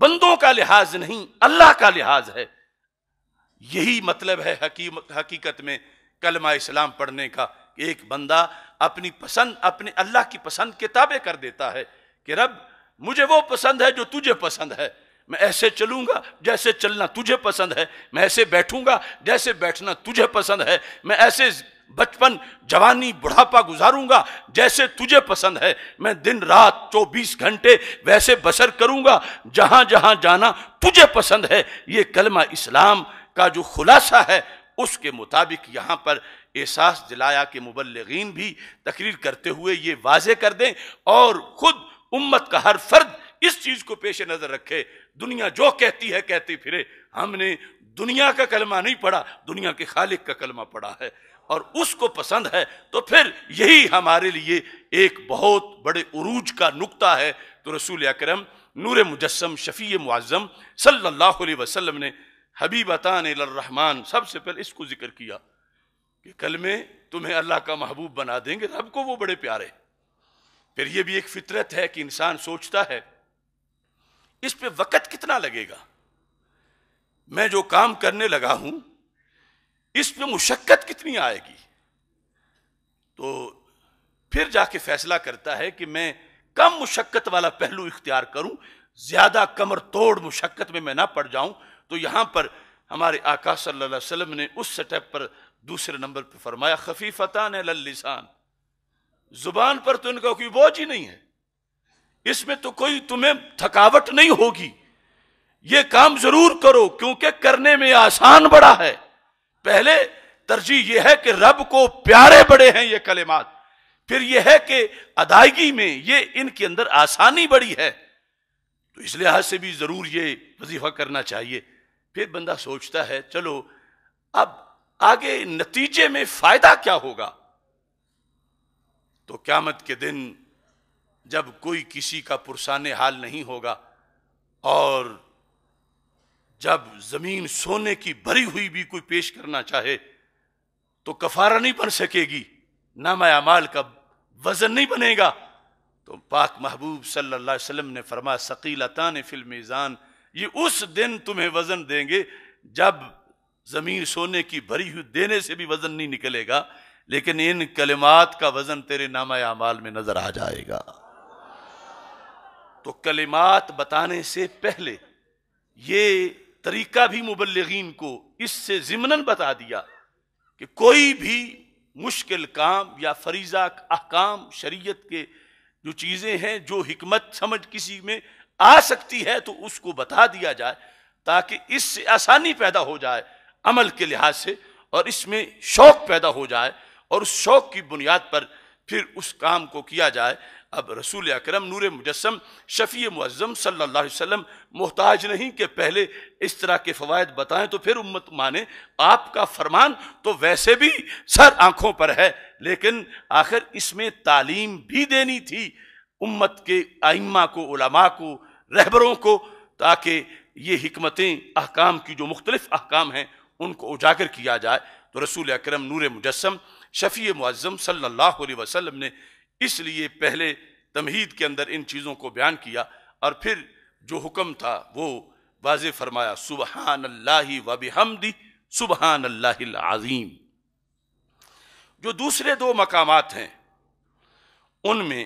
بندوں کا لحاظ نہیں، اللہ کا لحاظ ہے۔ یہی مطلب ہے حقیقت میں کلمہ اسلام پڑھنے کا، کہ ایک بندہ اپنی پسند اپنے اللہ کی پسند کے تابع کر دیتا ہے کہ رب مجھے وہ پسند ہے جو تجھے پسند ہے، میں ایسے چلوں گا جیسے چلنا تجھے پسند ہے، میں ایسے بیٹھوں گا جیسے بیٹھنا تجھے پسند ہے، میں ایسے بچپن، جوانی، بڑھاپا گزاروں گا جیسے تجھے پسند ہے، میں دن رات 24 گھنٹے ویسے بسر کروں گا جہاں جہاں جانا تجھے پسند ہے۔ یہ کلمہ اسلام کا جو خلاصہ ہے اس کے مطابق یہاں پر احساس دلایا کہ مبلغین بھی تقریر کرتے ہوئے یہ واضح کر دیں، اور خود امت کا ہر فرد اس چیز کو پیش نظر رکھے، دنیا جو کہتی ہے کہتی پھرے، ہم نے دنیا کا کلمہ نہیں پڑھا، دنیا کے خالق کا کلمہ پڑھا ہے اور اس کو پسند ہے، تو پھر یہی ہمارے لیے ایک بہت بڑے عروج کا نقطہ ہے۔ تو رسول اکرم نور مجسم شفیع معظم صلی اللہ علیہ وسلم نے حبیبتان للرحمن سب سے پہلے اس کو ذکر کیا کہ کلمے تمہیں اللہ کا محبوب بنا دیں گے، رب کو وہ بڑے پیارے۔ پھر یہ بھی ایک فطرت ہے کہ انسان سوچتا ہے اس پہ وقت کتنا لگے گا، میں جو کام کرنے لگا ہوں اس پہ مشقت کتنی آئے گی، تو پھر جا کے فیصلہ کرتا ہے کہ میں کم مشقت والا پہلو اختیار کروں، زیادہ کمر توڑ مشقت میں نہ پڑ جاؤں۔ تو یہاں پر ہمارے آقا صلی اللہ علیہ وسلم نے اس سٹیپ پر دوسرے نمبر پہ فرمایا خفیفتان علی اللسان، زبان پر تو ان کا کوئی بوجھ ہی نہیں ہے، اس میں تو کوئی تمہیں تھکاوٹ نہیں ہوگی، یہ کام ضرور کرو کیونکہ کرنے میں آسان بڑا ہے۔ پہلے ترجیح یہ ہے کہ رب کو پیارے بڑے ہیں یہ کلمات، پھر یہ ہے کہ ادائیگی میں یہ ان کے اندر آسانی بڑی ہے، تو اس لحاظ سے بھی ضرور یہ وظیفہ کرنا چاہیے۔ پھر بندہ سوچتا ہے چلو اب آگے نتیجے میں فائدہ کیا ہوگا، تو قیامت کے دن جب کوئی کسی کا پرسان حال نہیں ہوگا اور جب زمین سونے کی بھری ہوئی بھی کوئی پیش کرنا چاہے تو کفارہ نہیں بن سکے گی، نامہ اعمال کا وزن نہیں بنے گا، تو پاک محبوب صلی اللہ علیہ وسلم نے فرمایا ثقیلتان فی المیزان، یہ اس دن تمہیں وزن دیں گے جب زمین سونے کی بھری ہوئی دینے سے بھی وزن نہیں نکلے گا، لیکن ان کلمات کا وزن تیرے نامہ اعمال میں نظر آ جائے گا۔ تو کلمات بتانے سے پہلے یہ طریقہ بھی مبلغین کو اس سے ضمناً بتا دیا کہ کوئی بھی مشکل کام یا فریضہ احکام شریعت کے جو چیزیں ہیں، جو حکمت سمجھ کسی میں آ سکتی ہے تو اس کو بتا دیا جائے، تاکہ اس سے آسانی پیدا ہو جائے عمل کے لحاظ سے، اور اس میں شوق پیدا ہو جائے، اور اس شوق کی بنیاد پر پھر اس کام کو کیا جائے۔ اب رسول اکرم نور مجسم شفیع معظم صلی اللہ علیہ وسلم محتاج نہیں کہ پہلے اس طرح کے فوائد بتائیں تو پھر امت مانے۔ آپ کا فرمان تو ویسے بھی سر آنکھوں پر ہے، لیکن آخر اس میں تعلیم بھی دینی تھی امت کے ائمہ کو، علماء کو، رہبروں کو، تاکہ یہ حکمتیں احکام کی جو مختلف احکام ہیں ان کو اجاگر کیا جائے۔ تو رسول اکرم نور مجسم شفیع معظم صلی اللہ علیہ وسلم نے اس لیے پہلے تمہید کے اندر ان چیزوں کو بیان کیا، اور پھر جو حکم تھا وہ واضح فرمایا، سبحان اللہ و بحمدہ سبحان اللہ العظیم۔ جو دوسرے دو مقامات ہیں ان میں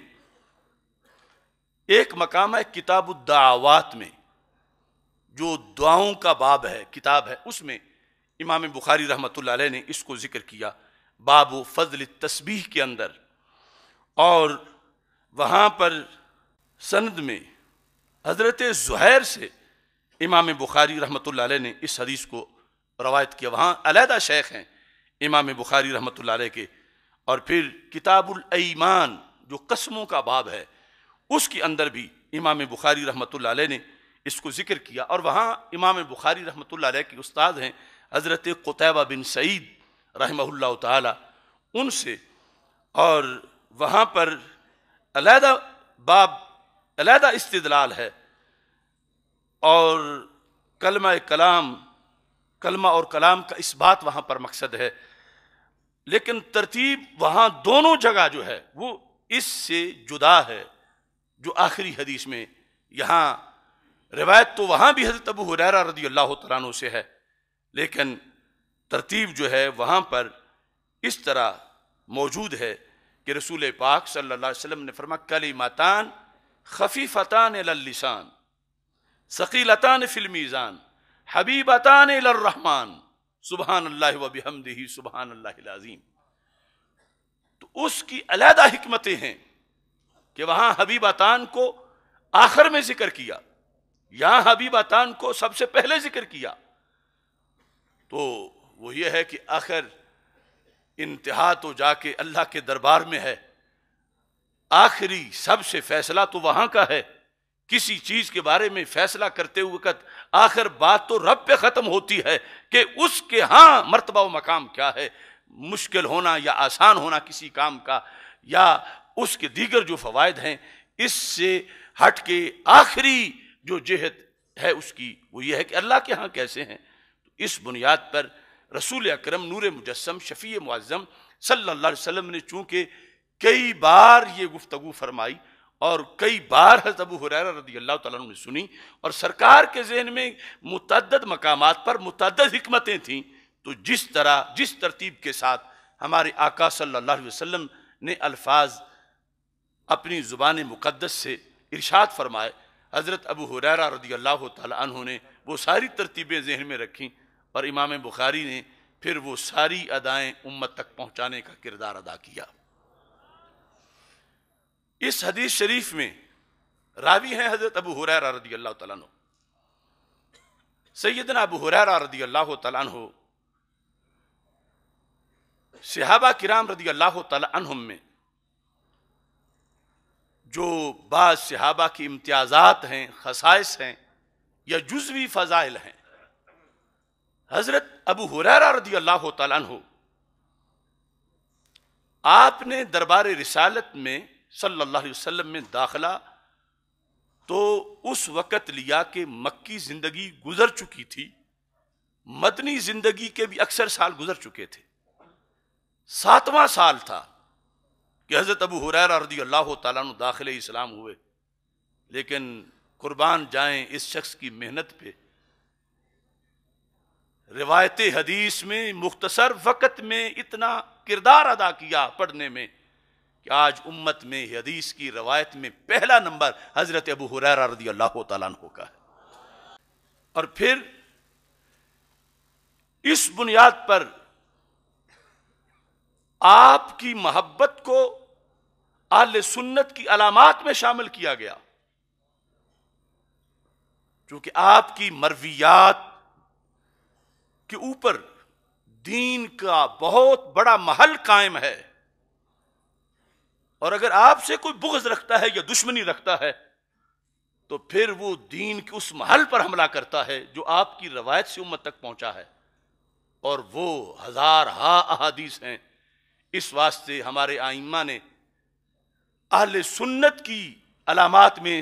ایک مقام ہے کتاب الدعوات میں، جو دعاؤں کا باب ہے، کتاب ہے، اس میں امام بخاری رحمۃ اللہ علیہ نے اس کو ذکر کیا باب فضل التسبیح کے اندر، اور وہاں پر سند میں حضرت زہیر سے امام بخاری رحمۃ اللہ علیہ نے اس حدیث کو روایت کیا۔ وہاں علیحدہ شیخ ہیں امام بخاری رحمۃ اللہ علیہ کے، اور پھر کتاب الایمان جو قسموں کا باب ہے اس کے اندر بھی امام بخاری رحمۃ اللہ علیہ نے اس کو ذکر کیا، اور وہاں امام بخاری رحمۃ اللہ علیہ کے استاد ہیں حضرت قتیبہ بن سعید رحمہ اللہ تعالی، ان سے، اور وہاں پر علیحدہ باب، علیحدہ استدلال ہے، اور کلمہ اور کلام کا اس بات وہاں پر مقصد ہے، لیکن ترتیب وہاں دونوں جگہ جو ہے وہ اس سے جدا ہے۔ جو آخری حدیث میں یہاں روایت تو وہاں بھی حضرت ابو ہریرہ رضی اللہ تعالیٰ عنہ سے ہے، لیکن ترتیب جو ہے وہاں پر اس طرح موجود ہے کہ رسول پاک صلی اللہ علیہ وسلم نے فرمایا کلمتان خفیفتان علی اللسان ثقیلتان فی المیزان حبیبتان الی الرحمن سبحان اللہ و بحمدہ سبحان اللہ العظیم۔ تو اس کی علیحدہ حکمتیں ہیں کہ وہاں حبیبتان کو آخر میں ذکر کیا، یہاں حبیبتان کو سب سے پہلے ذکر کیا، تو وہ یہ ہے کہ آخر انتہا تو جا کے اللہ کے دربار میں ہے، آخری سب سے فیصلہ تو وہاں کا ہے۔ کسی چیز کے بارے میں فیصلہ کرتے ہوئے وقت آخر بات تو رب پہ ختم ہوتی ہے کہ اس کے ہاں مرتبہ و مقام کیا ہے، مشکل ہونا یا آسان ہونا کسی کام کا، یا اس کے دیگر جو فوائد ہیں، اس سے ہٹ کے آخری جو جہت ہے اس کی وہ یہ ہے کہ اللہ کے ہاں کیسے ہیں۔ اس بنیاد پر رسول اکرم نور مجسم شفیع معظم صلی اللہ علیہ وسلم نے چونکہ کئی بار یہ گفتگو فرمائی اور کئی بار حضرت ابو ہریرہ رضی اللہ تعالیٰ عنہ نے سنی، اور سرکار کے ذہن میں متعدد مقامات پر متعدد حکمتیں تھیں، تو جس ترتیب کے ساتھ ہمارے آقا صلی اللہ علیہ وسلم نے الفاظ اپنی زبان مقدس سے ارشاد فرمائے، حضرت ابو ہریرہ رضی اللہ تعالیٰ عنہ نے وہ ساری ترتیبیں ذہن میں رکھیں، اور امام بخاری نے پھر وہ ساری ادائیں امت تک پہنچانے کا کردار ادا کیا۔ اس حدیث شریف میں راوی ہیں حضرت ابو ہریرہ رضی اللہ تعالیٰ عنہ۔ سیدنا ابو ہریرہ رضی اللہ تعالیٰ عنہ صحابہ کرام رضی اللہ تعالیٰ عنہم میں جو بعض صحابہ کی امتیازات ہیں، خصائص ہیں یا جزوی فضائل ہیں، حضرت ابو ہریرہ رضی اللہ تعالیٰ عنہ آپ نے دربار رسالت میں صلی اللہ علیہ وسلم میں داخلہ تو اس وقت لیا کہ مکی زندگی گزر چکی تھی، مدنی زندگی کے بھی اکثر سال گزر چکے تھے، 7واں سال تھا کہ حضرت ابو ہریرہ رضی اللہ تعالیٰ عنہ داخل اسلام ہوئے، لیکن قربان جائیں اس شخص کی محنت پہ، روایت حدیث میں مختصر وقت میں اتنا کردار ادا کیا پڑھنے میں کہ آج امت میں حدیث کی روایت میں پہلا نمبر حضرت ابو ہریرہ رضی اللہ تعالیٰ عنہ کا ہے۔ اور پھر اس بنیاد پر آپ کی محبت کو اہل سنت کی علامات میں شامل کیا گیا، چونکہ آپ کی مرویات کے اوپر دین کا بہت بڑا محل قائم ہے، اور اگر آپ سے کوئی بغض رکھتا ہے یا دشمنی رکھتا ہے تو پھر وہ دین کے اس محل پر حملہ کرتا ہے جو آپ کی روایت سے امت تک پہنچا ہے، اور وہ ہزارہا احادیث ہیں۔ اس واسطے ہمارے ائمہ نے اہل سنت کی علامات میں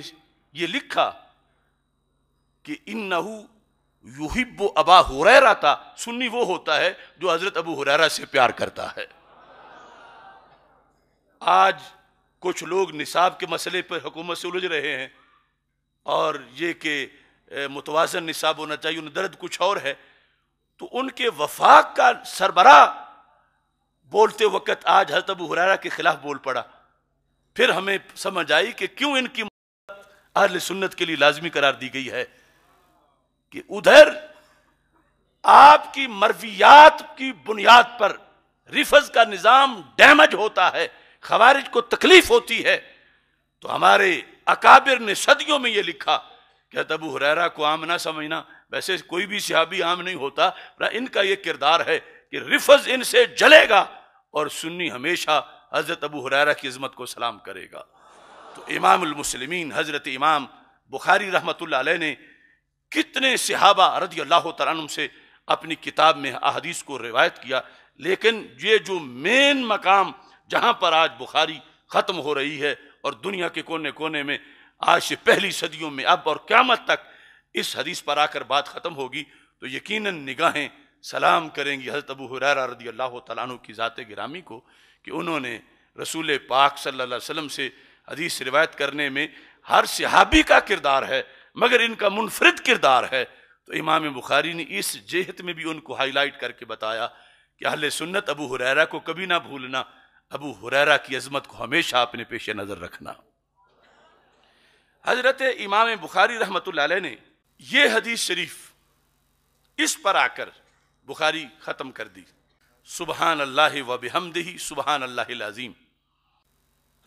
یہ لکھا کہ انہو یحب ابا ہریرہ تھا، سنی وہ ہوتا ہے جو حضرت ابو ہریرہ سے پیار کرتا ہے۔ آج کچھ لوگ نصاب کے مسئلے پر حکومت سے الجھ رہے ہیں، اور یہ کہ متوازن نصاب ہونا چاہیے، ان درد کچھ اور ہے، تو ان کے وفاق کا سربراہ بولتے وقت آج حضرت ابو ہریرہ کے خلاف بول پڑا۔ پھر ہمیں سمجھ آئی کہ کیوں ان کی اہل سنت کے لیے لازمی قرار دی گئی ہے کہ ادھر آپ کی مرویات کی بنیاد پر رفض کا نظام ڈیمیج ہوتا ہے، خوارج کو تکلیف ہوتی ہے، تو ہمارے اکابر نے صدیوں میں یہ لکھا کہ حضرت ابو ہریرہ کو عام نہ سمجھنا، ویسے کوئی بھی صحابی عام نہیں ہوتا، ان کا یہ کردار ہے کہ رفض ان سے جلے گا اور سنی ہمیشہ حضرت ابو ہریرہ کی عظمت کو سلام کرے گا۔ تو امام المسلمین حضرت امام بخاری رحمۃ اللہ علیہ نے کتنے صحابہ رضی اللہ تعالیٰ عنہم سے اپنی کتاب میں احادیث کو روایت کیا، لیکن یہ جو مین مقام جہاں پر آج بخاری ختم ہو رہی ہے اور دنیا کے کونے کونے میں آج سے پہلی صدیوں میں اب اور قیامت تک اس حدیث پر آ کر بات ختم ہوگی، تو یقیناً نگاہیں سلام کریں گی حضرت ابو ہریرہ رضی اللہ تعالیٰ عنہ کی ذات گرامی کو کہ انہوں نے رسول پاک صلی اللہ علیہ وسلم سے حدیث روایت کرنے میں ہر صحابی کا کردار ہے، مگر ان کا منفرد کردار ہے۔ تو امام بخاری نے اس جہت میں بھی ان کو ہائی لائٹ کر کے بتایا کہ اہل سنت ابو ہریرہ کو کبھی نہ بھولنا، ابو ہریرہ کی عظمت کو ہمیشہ اپنے پیش نظر رکھنا۔ حضرت امام بخاری رحمۃ اللہ علیہ نے یہ حدیث شریف اس پر آ کر بخاری ختم کر دی، سبحان اللہ و بحمدہ سبحان اللہ العظیم۔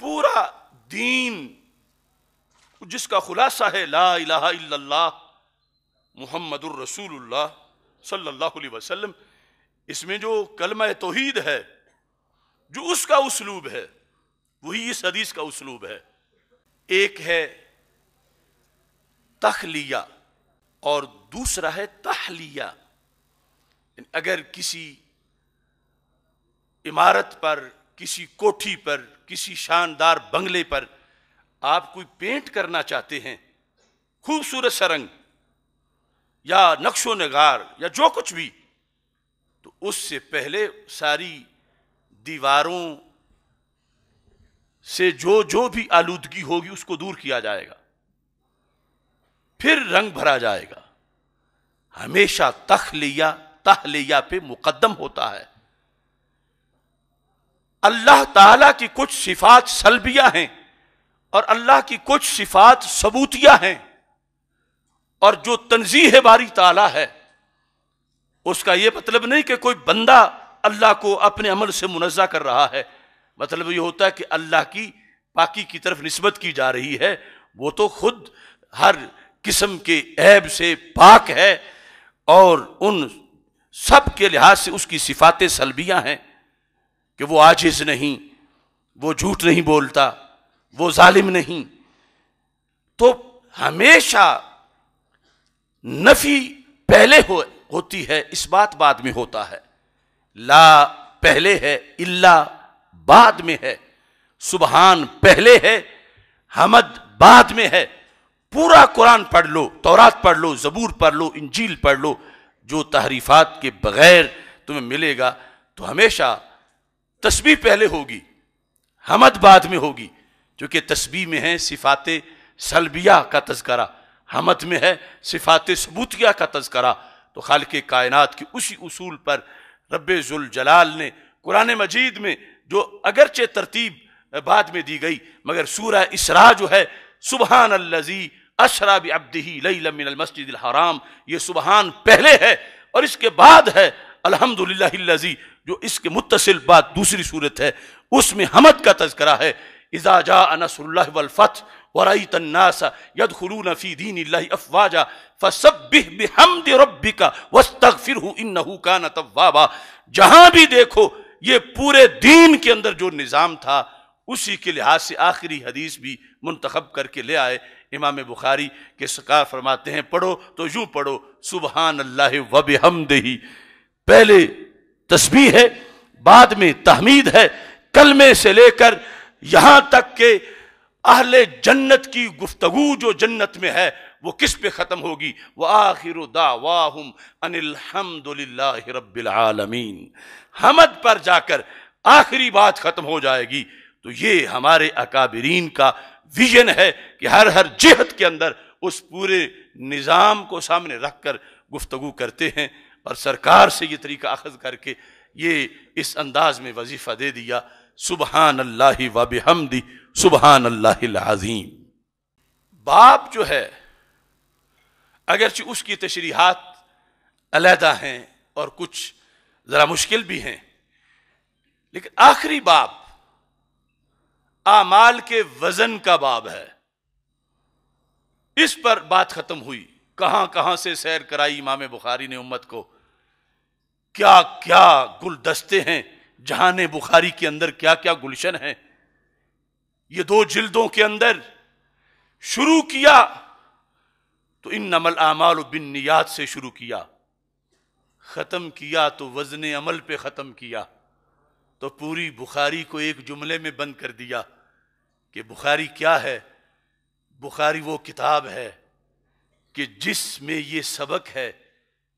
پورا دین جس کا خلاصہ ہے لا الہ الا اللہ محمد الرسول اللہ صلی اللہ علیہ وسلم، اس میں جو کلمہ توحید ہے، جو اس کا اسلوب ہے، وہی اس حدیث کا اسلوب ہے۔ ایک ہے تخلیہ اور دوسرا ہے تحلیہ۔ اگر کسی عمارت پر، کسی کوٹھی پر، کسی شاندار بنگلے پر آپ کوئی پینٹ کرنا چاہتے ہیں، خوبصورت سا رنگ یا نقش و نگار یا جو کچھ بھی، تو اس سے پہلے ساری دیواروں سے جو بھی آلودگی ہوگی اس کو دور کیا جائے گا، پھر رنگ بھرا جائے گا۔ ہمیشہ تحلیہ پہ مقدم ہوتا ہے۔ اللہ تعالیٰ کی کچھ صفات سلبیہ ہیں اور اللہ کی کچھ صفات ثبوتیہ ہیں، اور جو تنزیہ باری تعالیٰ ہے اس کا یہ مطلب نہیں کہ کوئی بندہ اللہ کو اپنے عمل سے منزہ کر رہا ہے، مطلب یہ ہوتا ہے کہ اللہ کی پاکی کی طرف نسبت کی جا رہی ہے، وہ تو خود ہر قسم کے عیب سے پاک ہے، اور ان سب کے لحاظ سے اس کی صفات سلبیہ ہیں کہ وہ عاجز نہیں، وہ جھوٹ نہیں بولتا، وہ ظالم نہیں۔ تو ہمیشہ نفی پہلے ہوتی ہے، اس بات بعد میں ہوتا ہے۔ لا پہلے ہے، الا بعد میں ہے، سبحان پہلے ہے، حمد بعد میں ہے۔ پورا قرآن پڑھ لو، تورات پڑھ لو، زبور پڑھ لو، انجیل پڑھ لو، جو تحریفات کے بغیر تمہیں ملے گا، تو ہمیشہ تسبیح پہلے ہوگی، حمد بعد میں ہوگی، چونکہ تسبیح میں ہے صفات سلبیہ کا تذکرہ، حمد میں ہے صفات ثبوتیہ کا تذکرہ۔ تو خالق کائنات کی اسی اصول پر رب ذوالجلال نے قرآن مجید میں، جو اگرچہ ترتیب بعد میں دی گئی مگر سورہ اسراء جو ہے، سبحان الذی اسریٰ بعبدہ لیلا من المسجد الحرام، یہ سبحان پہلے ہے اور اس کے بعد ہے الحمدللہ الذی، جو اس کے متصل بعد دوسری صورت ہے، اس میں حمد کا تذکرہ ہے۔ اذا جاء نصر اللہ والفتح ورأیت الناس يدخلون فی دین اللہ افواجا فسبح بحمد ربک واستغفرہ انہ کان توابا۔ جہاں بھی دیکھو یہ پورے دین کے اندر جو نظام تھا اسی کے لحاظ سے آخری حدیث بھی منتخب کر کے لے آئے۔ امام بخاری کے سرکار فرماتے ہیں پڑھو تو یوں پڑھو سبحان اللہ وبحمدہ، پہلے تسبیح ہے بعد میں تحمید ہے، کلمے سے لے کر یہاں تک کہ اہل جنت کی گفتگو جو جنت میں ہے وہ کس پہ ختم ہوگی؟ وآخر دعواہم ان الحمد للہ رب العالمین، حمد پر جا کر آخری بات ختم ہو جائے گی۔ تو یہ ہمارے اکابرین کا ویژن ہے کہ ہر جہت کے اندر اس پورے نظام کو سامنے رکھ کر گفتگو کرتے ہیں، اور سرکار سے یہ طریقہ اخذ کر کے یہ اس انداز میں وظیفہ دے دیا، سبحان اللہ وبحمدہ سبحان اللہ العظیم۔ باب جو ہے اگرچہ اس کی تشریحات علیحدہ ہیں اور کچھ ذرا مشکل بھی ہیں، لیکن آخری باب اعمال کے وزن کا باب ہے، اس پر بات ختم ہوئی۔ کہاں کہاں سے سیر کرائی امام بخاری نے امت کو، کیا کیا گلدستے ہیں جہان بخاری کے اندر، کیا کیا گلشن ہیں۔ یہ 2 جلدوں کے اندر شروع کیا تو انما الاعمال بالنیات سے شروع کیا، ختم کیا تو وزن عمل پہ ختم کیا، تو پوری بخاری کو ایک جملے میں بند کر دیا کہ بخاری کیا ہے؟ بخاری وہ کتاب ہے کہ جس میں یہ سبق ہے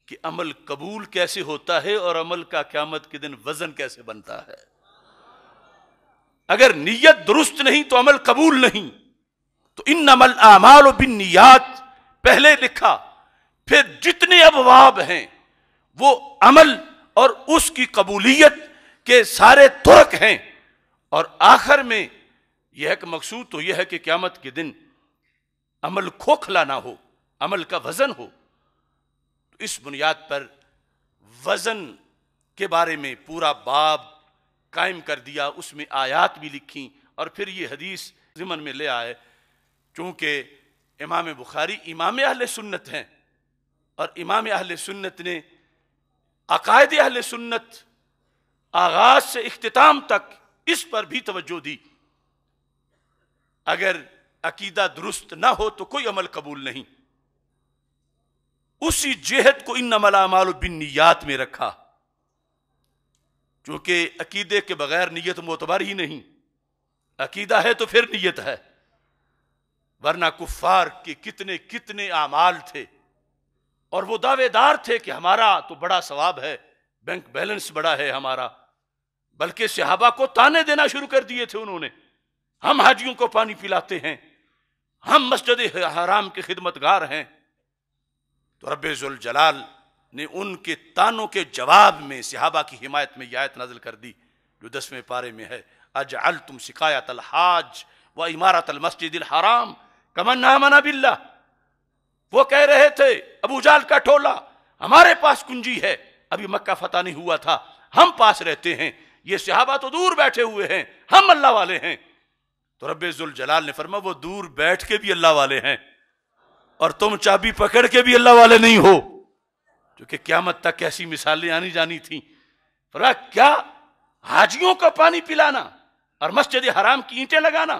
کہ عمل قبول کیسے ہوتا ہے اور عمل کا قیامت کے دن وزن کیسے بنتا ہے۔ اگر نیت درست نہیں تو عمل قبول نہیں۔ تو انما الاعمال بالنیات پہلے لکھا، پھر جتنے ابواب ہیں وہ عمل اور اس کی قبولیت کے سارے طرق ہیں، اور آخر میں یہ ہے کہ مقصود تو یہ ہے کہ قیامت کے دن عمل کھوکھلا نہ ہو، عمل کا وزن ہو۔ تو اس بنیاد پر وزن کے بارے میں پورا باب قائم کر دیا، اس میں آیات بھی لکھی، اور پھر یہ حدیث ضمن میں لے آئے۔ چونکہ امام بخاری امام اہل سنت ہیں، اور امام اہل سنت نے عقائد اہل سنت آغاز سے اختتام تک اس پر بھی توجہ دی۔ اگر عقیدہ درست نہ ہو تو کوئی عمل قبول نہیں۔ اسی جہت کو انما الاعمال بالنیات میں رکھا، چونکہ عقیدے کے بغیر نیت معتبر ہی نہیں، عقیدہ ہے تو پھر نیت ہے، ورنہ کفار کے کتنے کتنے اعمال تھے اور وہ دعوے دار تھے کہ ہمارا تو بڑا ثواب ہے، بینک بیلنس بڑا ہے ہمارا، بلکہ صحابہ کو تانے دینا شروع کر دیے تھے انہوں نے، ہم حاجیوں کو پانی پلاتے ہیں، ہم مسجد حرام کے خدمتگار ہیں۔ تو رب ذوالجلال نے ان کے تانوں کے جواب میں صحابہ کی حمایت میں یہ آیت نازل کر دی جو 10ویں پارے میں ہے، اجعلتم سقایۃ الحاج و امارۃ المسجد الحرام کمن آمن باللہ۔ وہ کہہ رہے تھے ابو جہل کا ٹولہ، ہمارے پاس کنجی ہے، ابھی مکہ فتح نہیں ہوا تھا، ہم پاس رہتے ہیں، یہ صحابہ تو دور بیٹھے ہوئے ہیں، ہم اللہ والے ہیں۔ تو رب ذوالجلال نے فرمایا وہ دور بیٹھ کے بھی اللہ والے ہیں، اور تم چابی پکڑ کے بھی اللہ والے نہیں ہو، کیونکہ قیامت تک ایسی مثالیں آنی جانی تھیں۔ فرمایا کیا حاجیوں کو پانی پلانا اور مسجد حرام کی اینٹیں لگانا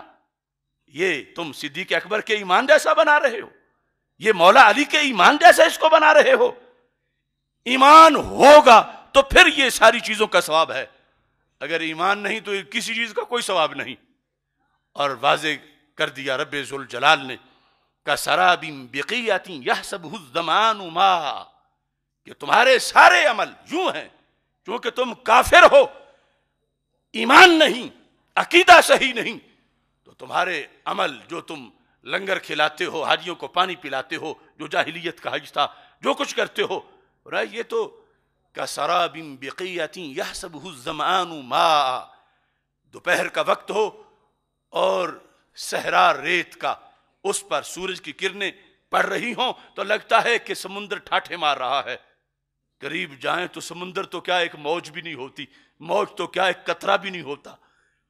یہ تم صدیق اکبر کے ایمان جیسا بنا رہے ہو؟ یہ مولا علی کے ایمان جیسا اس کو بنا رہے ہو؟ ایمان ہوگا تو پھر یہ ساری چیزوں کا ثواب ہے، اگر ایمان نہیں تو کسی چیز کا کوئی ثواب نہیں۔ اور واضح کر دیا رب ذوالجلال نے کسراب بقیۃ یحسبہ الظمآن ماء، کہ تمہارے سارے عمل یوں ہیں، چونکہ تم کافر ہو، ایمان نہیں، عقیدہ صحیح نہیں تو تمہارے عمل جو تم لنگر کھلاتے ہو، حاجیوں کو پانی پلاتے ہو، جو جاہلیت کا حج تھا، جو کچھ کرتے ہو، یہ تو کسراب بقیۃ یحسبہ الظمآن ماء، دوپہر کا وقت ہو اور صحرا ریت کا، اس پر سورج کی کرنیں پڑ رہی ہوں تو لگتا ہے کہ سمندر ٹھاٹھے مار رہا ہے، قریب جائیں تو سمندر تو کیا ایک موج بھی نہیں ہوتی، موج تو کیا ایک قطرہ بھی نہیں ہوتا۔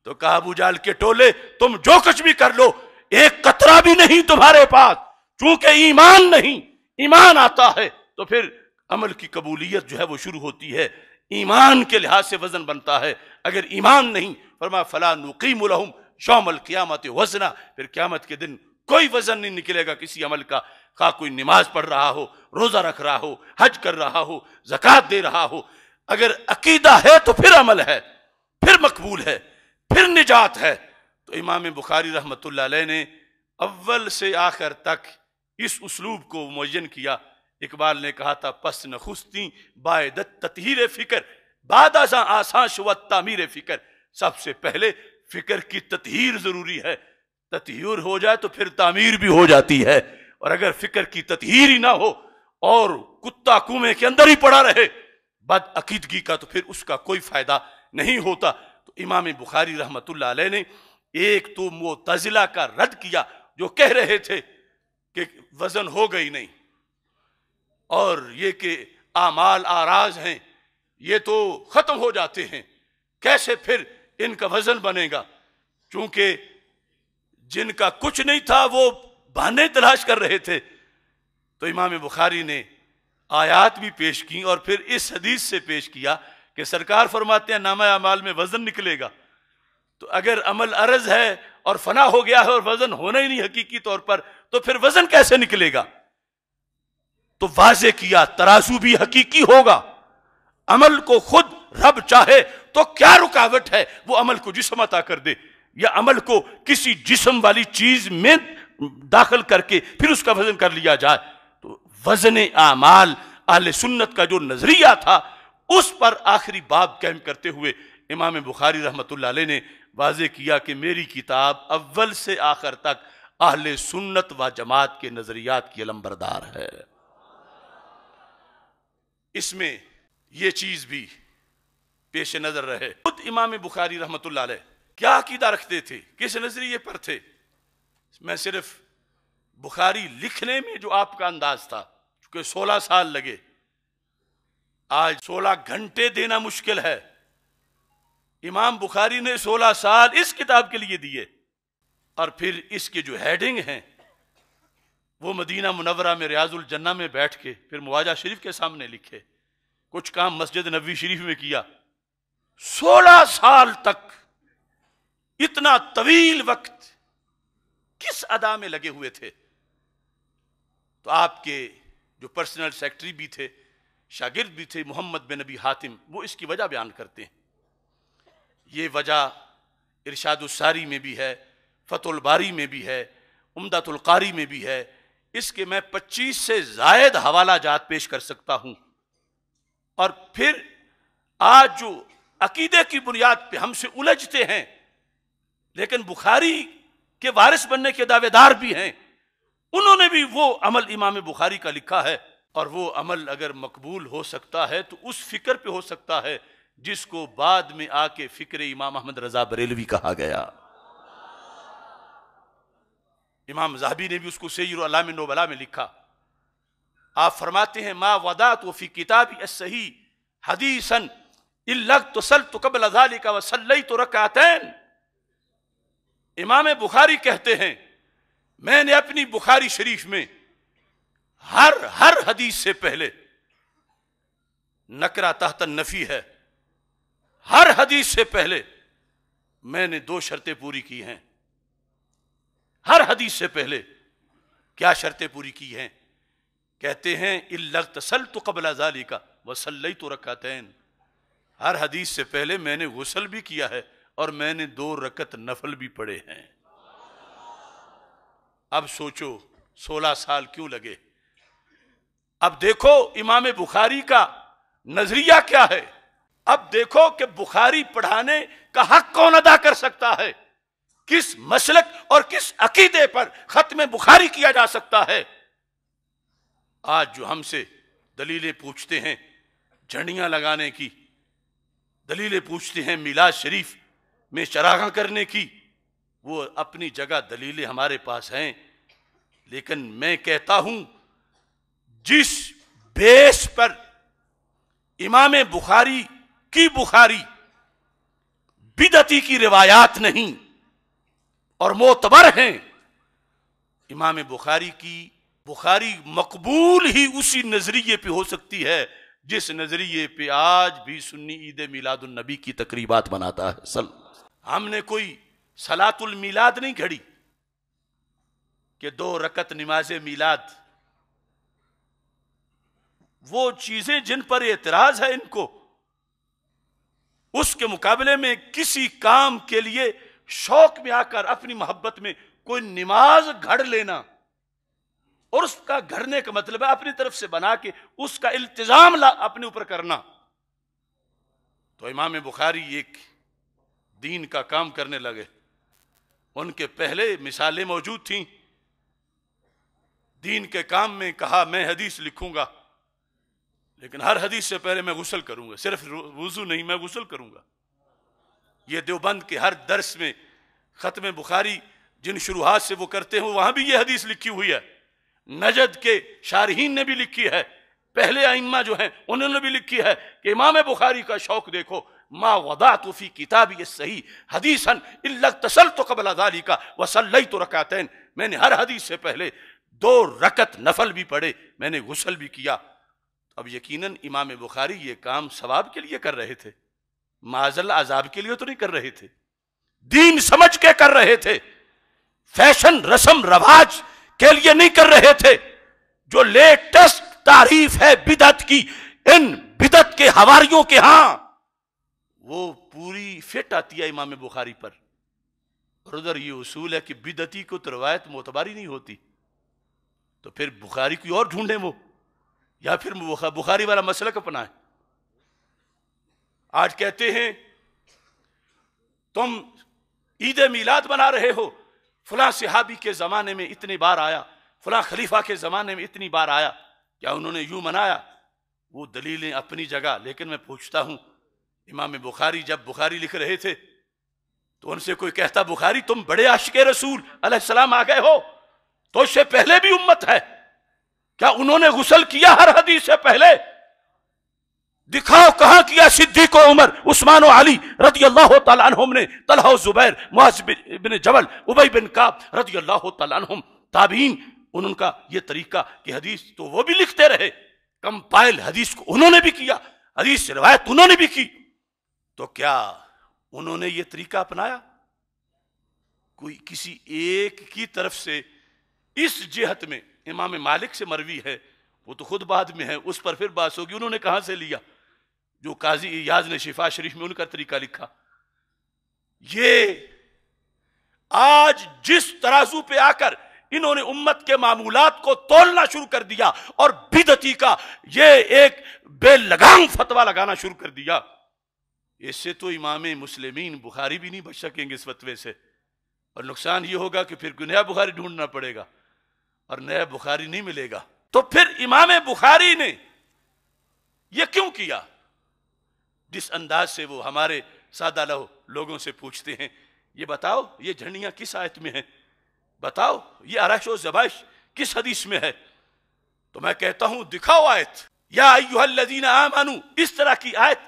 تو کہا ابو جہل کے ٹولے تم جو کچھ بھی کر لو ایک قطرہ بھی نہیں تمہارے پاس، چونکہ ایمان نہیں، ایمان آتا ہے تو پھر عمل کی قبولیت جو ہے وہ شروع ہوتی ہے، ایمان کے لحاظ سے وزن بنتا ہے، اگر ایمان نہیں، فرمایا فلا نقیم لہم یوم القیامت وزنا، پھر قیامت کے دن کوئی وزن نہیں نکلے گا کسی عمل کا، خواہ کوئی نماز پڑھ رہا ہو، روزہ رکھ رہا ہو، حج کر رہا ہو، زکوٰۃ دے رہا ہو، اگر عقیدہ ہے تو پھر عمل ہے، پھر مقبول ہے، پھر نجات ہے۔ تو امام بخاری رحمۃ اللہ علیہ نے اول سے آخر تک اس اسلوب کو معین کیا۔ اقبال نے کہا تھا پس نخستی باعدت تطہیر فکر، بعد ازاں آسان شوت تعمیر فکر، سب سے پہلے فکر کی تطہیر ضروری ہے، تطہیر ہو جائے تو پھر تعمیر بھی ہو جاتی ہے، اور اگر فکر کی تطہیر ہی نہ ہو اور کتا کنویں کے اندر ہی پڑا رہے بد عقیدگی کا، تو پھر اس کا کوئی فائدہ نہیں ہوتا۔ تو امام بخاری رحمۃ اللہ علیہ نے ایک تو معتزلہ کا رد کیا جو کہہ رہے تھے کہ وزن ہو گئی نہیں، اور یہ کہ اعمال آراز ہیں یہ تو ختم ہو جاتے ہیں، کیسے پھر ان کا وزن بنے گا، چونکہ جن کا کچھ نہیں تھا وہ بہانے تلاش کر رہے تھے۔ تو امام بخاری نے آیات بھی پیش کی اور پھر اس حدیث سے پیش کیا کہ سرکار فرماتے ہیں نامہ اعمال میں وزن نکلے گا، تو اگر عمل عرض ہے اور فنا ہو گیا ہے اور وزن ہونا ہی نہیں حقیقی طور پر، تو پھر وزن کیسے نکلے گا؟ تو واضح کیا ترازو بھی حقیقی ہوگا، عمل کو خود رب چاہے تو کیا رکاوٹ ہے وہ عمل کو جسم عطا کر دے، یا عمل کو کسی جسم والی چیز میں داخل کر کے پھر اس کا وزن کر لیا جائے۔ تو وزن اعمال اہل سنت کا جو نظریہ تھا اس پر آخری باب قائم کرتے ہوئے امام بخاری رحمۃ اللہ علیہ نے واضح کیا کہ میری کتاب اول سے آخر تک اہل سنت و جماعت کے نظریات کی علمبردار ہے۔ اس میں یہ چیز بھی پیش نظر رہے، خود امام بخاری رحمۃ اللہ علیہ کیا عقیدہ رکھتے تھے، کس نظریے پر تھے۔ میں صرف بخاری لکھنے میں جو آپ کا انداز تھا، چونکہ 16 سال لگے، آج 16 گھنٹے دینا مشکل ہے، امام بخاری نے 16 سال اس کتاب کے لیے دیے، اور پھر اس کے جو ہیڈنگ ہیں وہ مدینہ منورہ میں ریاض الجنہ میں بیٹھ کے پھر مواجہ شریف کے سامنے لکھے، کچھ کام مسجد نبوی شریف میں کیا۔ 16 سال تک اتنا طویل وقت کس ادا میں لگے ہوئے تھے؟ تو آپ کے جو پرسنل سیکرٹری بھی تھے، شاگرد بھی تھے، محمد بن نبی حاتم، وہ اس کی وجہ بیان کرتے ہیں۔ یہ وجہ ارشاد الساری میں بھی ہے، فتح الباری میں بھی ہے، عمدۃ القاری میں بھی ہے، اس کے میں 25 سے زائد حوالہ جات پیش کر سکتا ہوں۔ اور پھر آج جو عقیدے کی بنیاد پہ ہم سے الجھتے ہیں لیکن بخاری کے وارث بننے کے دعوے دار بھی ہیں، انہوں نے بھی وہ عمل امام بخاری کا لکھا ہے، اور وہ عمل اگر مقبول ہو سکتا ہے تو اس فکر پہ ہو سکتا ہے جس کو بعد میں آ کے فکر امام احمد رضا بریلوی کہا گیا۔ امام ذہبی نے بھی اس کو سیر اعلام النبلاء میں لکھا۔ آپ فرماتے ہیں ما وضعت فی کتابی الصحیح حدیثا الا اغتسلت قبل ذلك وصلیت رکعتین۔ امام بخاری کہتے ہیں میں نے اپنی بخاری شریف میں ہر حدیث سے پہلے، نکرہ تحت النفی ہے، ہر حدیث سے پہلے میں نے 2 شرطیں پوری کی ہیں۔ ہر حدیث سے پہلے کیا شرطیں پوری کی ہیں؟ کہتے ہیں الا اغتسلت قبل ذلك وصلیت رکعتین، ہر حدیث سے پہلے میں نے غسل بھی کیا ہے اور میں نے 2 رکعت نفل بھی پڑھے ہیں۔ اب سوچو 16 سال کیوں لگے؟ اب دیکھو امام بخاری کا نظریہ کیا ہے، اب دیکھو کہ بخاری پڑھانے کا حق کون ادا کر سکتا ہے، کس مسلک اور کس عقیدے پر ختم بخاری کیا جا سکتا ہے۔ آج جو ہم سے دلیلیں پوچھتے ہیں جھنڈیاں لگانے کی، دلیلیں پوچھتے ہیں میلاد شریف میں چراغاں کرنے کی، وہ اپنی جگہ دلیلیں ہمارے پاس ہیں، لیکن میں کہتا ہوں جس بیس پر امام بخاری کی بخاری بدعتی کی روایات نہیں اور معتبر ہیں، امام بخاری کی بخاری مقبول ہی اسی نظریے پہ ہو سکتی ہے جس نظریے پہ آج بھی سنی عید میلاد النبی کی تقریبات مناتا ہے۔ ہم نے کوئی صلاۃ المیلاد نہیں گھڑی کہ 2 رکعت نماز میلاد، وہ چیزیں جن پر اعتراض ہے ان کو، اس کے مقابلے میں کسی کام کے لیے شوق میں آ کر اپنی محبت میں کوئی نماز گھڑ لینا، اور اس کا گھڑنے کا مطلب ہے اپنی طرف سے بنا کے اس کا التزام اپنے اوپر کرنا۔ تو امام بخاری ایک دین کا کام کرنے لگے، ان کے پہلے مثالیں موجود تھیں، دین کے کام میں کہا میں حدیث لکھوں گا، لیکن ہر حدیث سے پہلے میں غسل کروں گا، صرف وضو نہیں، میں غسل کروں گا۔ یہ دیوبند کے ہر درس میں ختم بخاری جن شروحات سے وہ کرتے ہیں وہاں بھی یہ حدیث لکھی ہوئی ہے، نجد کے شارحین نے بھی لکھی ہے، پہلے ائمہ جو ہیں انہوں نے بھی لکھی ہے کہ امام بخاری کا شوق دیکھو، ما وضعت فی کتابی الصحیح حدیثا الا اغتسلت قبل ذلك وصلیت رکعتین، میں نے ہر حدیث سے پہلے 2 رکعت نفل بھی پڑھے، میں نے غسل بھی کیا۔ اب یقیناً امام بخاری یہ کام ثواب کے لیے کر رہے تھے، معاذ عذاب کے لیے تو نہیں کر رہے تھے، دین سمجھ کے کر رہے تھے، فیشن رسم رواج کے لیے نہیں کر رہے تھے۔ جو لیٹسٹ تعریف ہے بدعت کی ان بدعت کے حواریوں کے ہاں، وہ پوری فٹ آتی ہے امام بخاری پر، اور ادھر یہ اصول ہے کہ بدعتی کو تو روایت معتبر ہی نہیں ہوتی، تو پھر بخاری کوئی اور ڈھونڈیں وہ، یا پھر بخاری والا مسلک اپنائیں۔ آج کہتے ہیں تم عید میلاد بنا رہے ہو، فلاں صحابی کے زمانے میں اتنی بار آیا، فلاں خلیفہ کے زمانے میں اتنی بار آیا، کیا انہوں نے یوں منایا؟ وہ دلیلیں اپنی جگہ، لیکن میں پوچھتا ہوں امام بخاری جب بخاری لکھ رہے تھے تو ان سے کوئی کہتا بخاری تم بڑے عاشق رسول علیہ السلام آ گئے ہو، تو اس سے پہلے بھی امت ہے، کیا انہوں نے غسل کیا ہر حدیث سے پہلے؟ دکھاؤ کہاں کیا صدیق و عمر، عثمان و علی رضی اللہ تعالیٰ عنہم نے، طلحہ و زبیر، معاذ بن جبل، ابی بن کعب رضی اللہ تعالیٰ عنہم، تابعین، ان کا یہ طریقہ کہ حدیث تو وہ بھی لکھتے رہے، کمپائل حدیث کو انہوں نے بھی کیا، حدیث سے روایت انہوں نے بھی کی، تو کیا انہوں نے یہ طریقہ اپنایا؟ کوئی کسی ایک کی طرف سے اس جہت میں امام مالک سے مروی ہے، وہ تو خود بعد میں ہے، اس پر پھر بات ہوگی انہوں نے کہاں سے لیا، جو قاضی ایاز نے شفا شریف میں ان کا طریقہ لکھا۔ یہ آج جس ترازو پہ آ کر انہوں نے امت کے معمولات کو تولنا شروع کر دیا اور بدعتی کا یہ ایک بے لگام فتویٰ لگانا شروع کر دیا، اس سے تو امام مسلمین بخاری بھی نہیں بچ سکیں گے اس فتوے سے، اور نقصان یہ ہوگا کہ پھر نیا بخاری ڈھونڈنا پڑے گا اور نیا بخاری نہیں ملے گا۔ تو پھر امام بخاری نے یہ کیوں کیا؟ جس انداز سے وہ ہمارے سادہ لوگوں سے پوچھتے ہیں یہ بتاؤ یہ جھنڈیاں کس آیت میں ہیں، بتاؤ یہ عرش و ذبائش کس حدیث میں ہے، تو میں کہتا ہوں دکھاؤ آیت، یا ایھا الذین آمنوا، اس طرح کی آیت،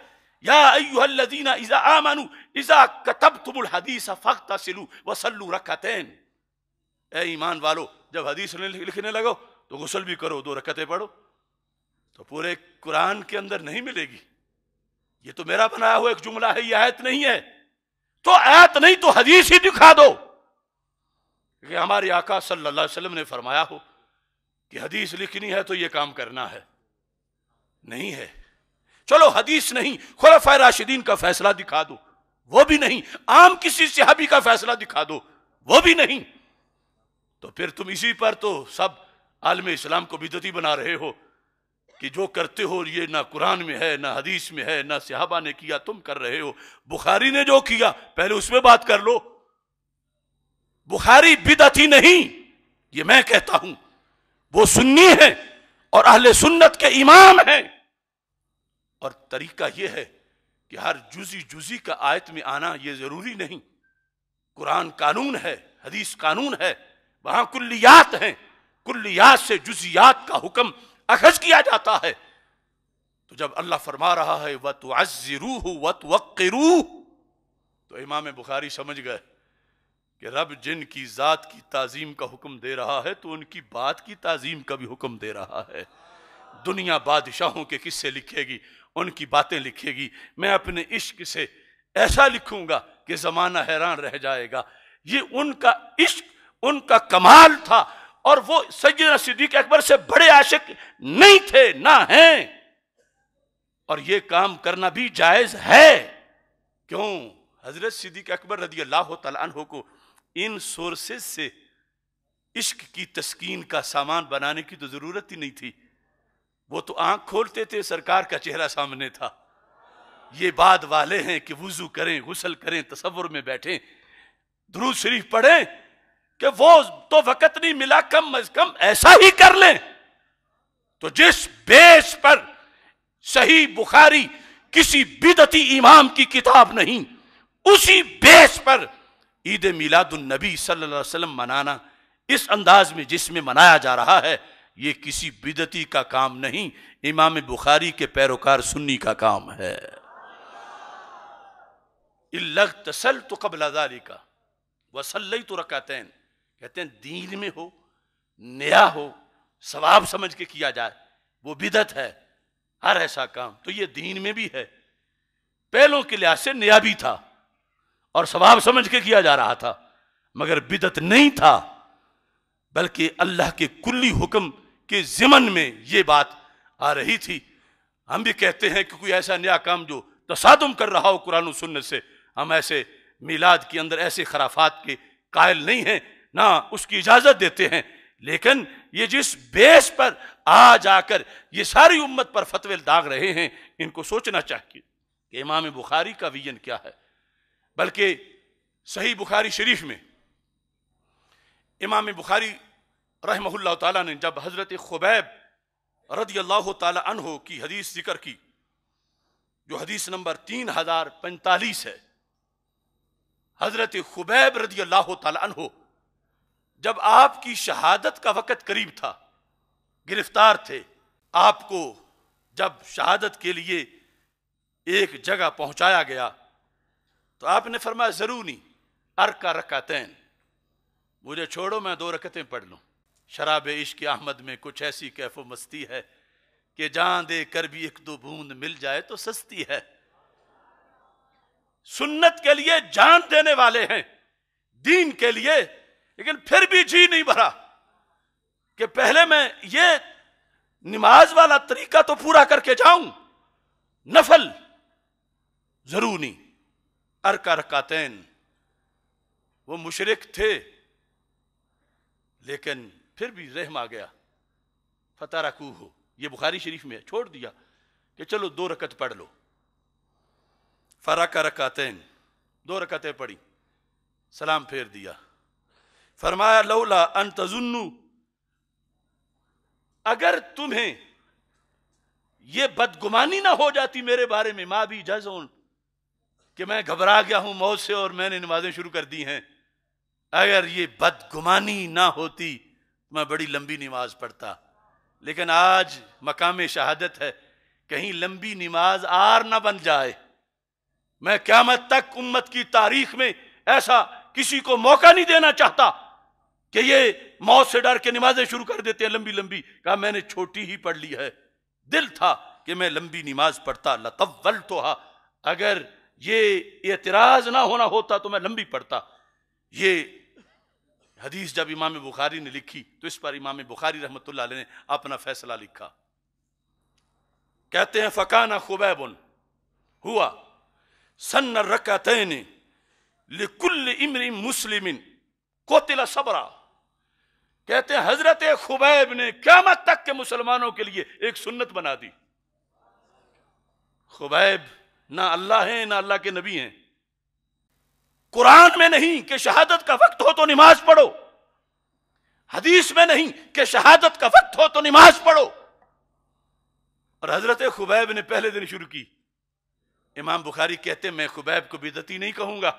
یا ایھا الذین اذا آمنوا اذا کتبتم الحدیث فاغتسلوا وصلوا رکعتین، اے ایمان والو جب حدیث لکھنے لگو تو غسل بھی کرو، 2 رکعتیں پڑھو۔ تو پورے قرآن کے اندر نہیں ملے گی، یہ تو میرا بنایا ہوا ایک جملہ ہے، یہ آیت نہیں ہے، تو آیت نہیں تو حدیث ہی دکھا دو کہ ہمارے آقا صلی اللہ علیہ وسلم نے فرمایا ہو کہ حدیث لکھنی ہے تو یہ کام کرنا ہے، نہیں ہے۔ چلو حدیث نہیں، خلفائے راشدین کا فیصلہ دکھا دو، وہ بھی نہیں، عام کسی صحابی کا فیصلہ دکھا دو، وہ بھی نہیں، تو پھر تم اسی پر تو سب عالم اسلام کو بدعتی بنا رہے ہو۔ کہ جو کرتے ہو یہ نہ قرآن میں ہے، نہ حدیث میں ہے، نہ صحابہ نے کیا، تم کر رہے ہو۔ بخاری نے جو کیا پہلے اس میں بات کر لو۔ بخاری بدعتی نہیں، یہ میں کہتا ہوں، وہ سنی ہے اور اہل سنت کے امام ہیں۔ اور طریقہ یہ ہے کہ ہر جزی کا آیت میں آنا یہ ضروری نہیں۔ قرآن قانون ہے، حدیث قانون ہے، وہاں کلیات ہیں، کلیات سے جزیات کا حکم اخذ کیا جاتا ہے۔ تو جب اللہ فرما رہا ہے وَتُعَزِّرُوهُ وَتُوَقِّرُوهُ، تو امام بخاری سمجھ گئے کہ رب جن کی ذات کی تعظیم کا حکم دے رہا ہے تو ان کی بات کی تعظیم کا بھی حکم دے رہا ہے۔ دنیا بادشاہوں کے قصے لکھے گی، ان کی باتیں لکھے گی، میں اپنے عشق سے ایسا لکھوں گا کہ زمانہ حیران رہ جائے گا۔ یہ ان کا عشق، ان کا کمال تھا، اور وہ سیدنا صدیق اکبر سے بڑے عاشق نہیں تھے، نہ ہیں، اور یہ کام کرنا بھی جائز ہے۔ کیوں؟ حضرت صدیق اکبر رضی اللہ تعالیٰ عنہ کو ان سورسز سے عشق کی تسکین کا سامان بنانے کی تو ضرورت ہی نہیں تھی۔ وہ تو آنکھ کھولتے تھے، سرکار کا چہرہ سامنے تھا۔ یہ بعد والے ہیں کہ وضو کریں، غسل کریں، تصور میں بیٹھیں، درود شریف پڑھیں، کہ وہ تو وقت نہیں ملا، کم از کم ایسا ہی کر لیں۔ تو جس بیس پر صحیح بخاری کسی بدعتی امام کی کتاب نہیں، اسی بیس پر عید میلاد النبی صلی اللہ علیہ وسلم منانا اس انداز میں جس میں منایا جا رہا ہے، یہ کسی بدعتی کا کام نہیں، امام بخاری کے پیروکار سنی کا کام ہے۔ إِلَّا اغْتَسَلْتُ قَبْلَ ذَلِكَ وَصَلَّيْتُ رَكَعَتَيْنِ، کہتے ہیں دین میں ہو، نیا ہو، ثواب سمجھ کے کیا جائے، وہ بدعت ہے۔ ہر ایسا کام تو یہ دین میں بھی ہے، پہلوں کے لحاظ سے نیا بھی تھا اور ثواب سمجھ کے کیا جا رہا تھا، مگر بدعت نہیں تھا، بلکہ اللہ کے کلی حکم کے ضمن میں یہ بات آ رہی تھی۔ ہم بھی کہتے ہیں کہ کوئی ایسا نیا کام جو تصادم کر رہا ہو قرآن و سنت سے، ہم ایسے میلاد کے اندر ایسے خرافات کے قائل نہیں ہیں، نہ اس کی اجازت دیتے ہیں، لیکن یہ جس بیس پر آ جا کر یہ ساری امت پر فتوے داغ رہے ہیں، ان کو سوچنا چاہیے کہ امام بخاری کا ویژن کیا ہے۔ بلکہ صحیح بخاری شریف میں امام بخاری رحمہ اللہ تعالیٰ نے جب حضرت خبیب رضی اللہ تعالیٰ عنہ کی حدیث ذکر کی، جو حدیث نمبر 3045 ہے، حضرت خبیب رضی اللہ تعالیٰ عنہ جب آپ کی شہادت کا وقت قریب تھا، گرفتار تھے، آپ کو جب شہادت کے لیے ایک جگہ پہنچایا گیا تو آپ نے فرمایا ضرونی ارکع رکعتین، مجھے چھوڑو میں 2 رکعتیں پڑھ لوں۔ شراب عشق احمد میں کچھ ایسی کیف و مستی ہے کہ جان دے کر بھی 1-2 بوند مل جائے تو سستی ہے۔ سنت کے لیے جان دینے والے ہیں، دین کے لیے، لیکن پھر بھی جی نہیں بھرا کہ پہلے میں یہ نماز والا طریقہ تو پورا کر کے جاؤں، نفل ضروری ارکع رکعتین۔ وہ مشرک تھے لیکن پھر بھی رحم آ گیا، فترکوہ، یہ بخاری شریف میں چھوڑ دیا کہ چلو 2 رکعت پڑھ لو۔ فرکع رکعتین، 2 رکعتیں پڑھی، سلام پھیر دیا، فرمایا لولا ان تظنوا، اگر تمہیں یہ بدگمانی نہ ہو جاتی میرے بارے میں، ما بھی جزعون، کہ میں گھبرا گیا ہوں موت سے اور میں نے نمازیں شروع کر دی ہیں، اگر یہ بدگمانی نہ ہوتی میں بڑی لمبی نماز پڑھتا، لیکن آج مقام شہادت ہے، کہیں لمبی نماز آر نہ بن جائے۔ میں قیامت تک امت کی تاریخ میں ایسا کسی کو موقع نہیں دینا چاہتا کہ یہ موت سے ڈر کے نمازیں شروع کر دیتے ہیں لمبی لمبی، کہا میں نے چھوٹی ہی پڑھ لی ہے، دل تھا کہ میں لمبی نماز پڑھتا، لطولتها، اگر یہ اعتراض نہ ہونا ہوتا تو میں لمبی پڑھتا۔ یہ حدیث جب امام بخاری نے لکھی تو اس پر امام بخاری رحمۃ اللہ علیہ نے اپنا فیصلہ لکھا، کہتے ہیں فکان خبیب ہوا سن الرکعتین لکل امرئ مسلم قتل صبرا، کہتے ہیں حضرت خبیب نے قیامت تک کے مسلمانوں کے لیے ایک سنت بنا دی. خبیب نہ اللہ ہیں نہ اللہ کے نبی ہیں. قرآن میں نہیں کہ شہادت کا وقت ہو تو نماز پڑھو، حدیث میں نہیں کہ شہادت کا وقت ہو تو نماز پڑھو. اور حضرت خبیب نے پہلے دن شروع کی. امام بخاری کہتے ہیں میں خبیب کو بدعتی نہیں کہوں گا.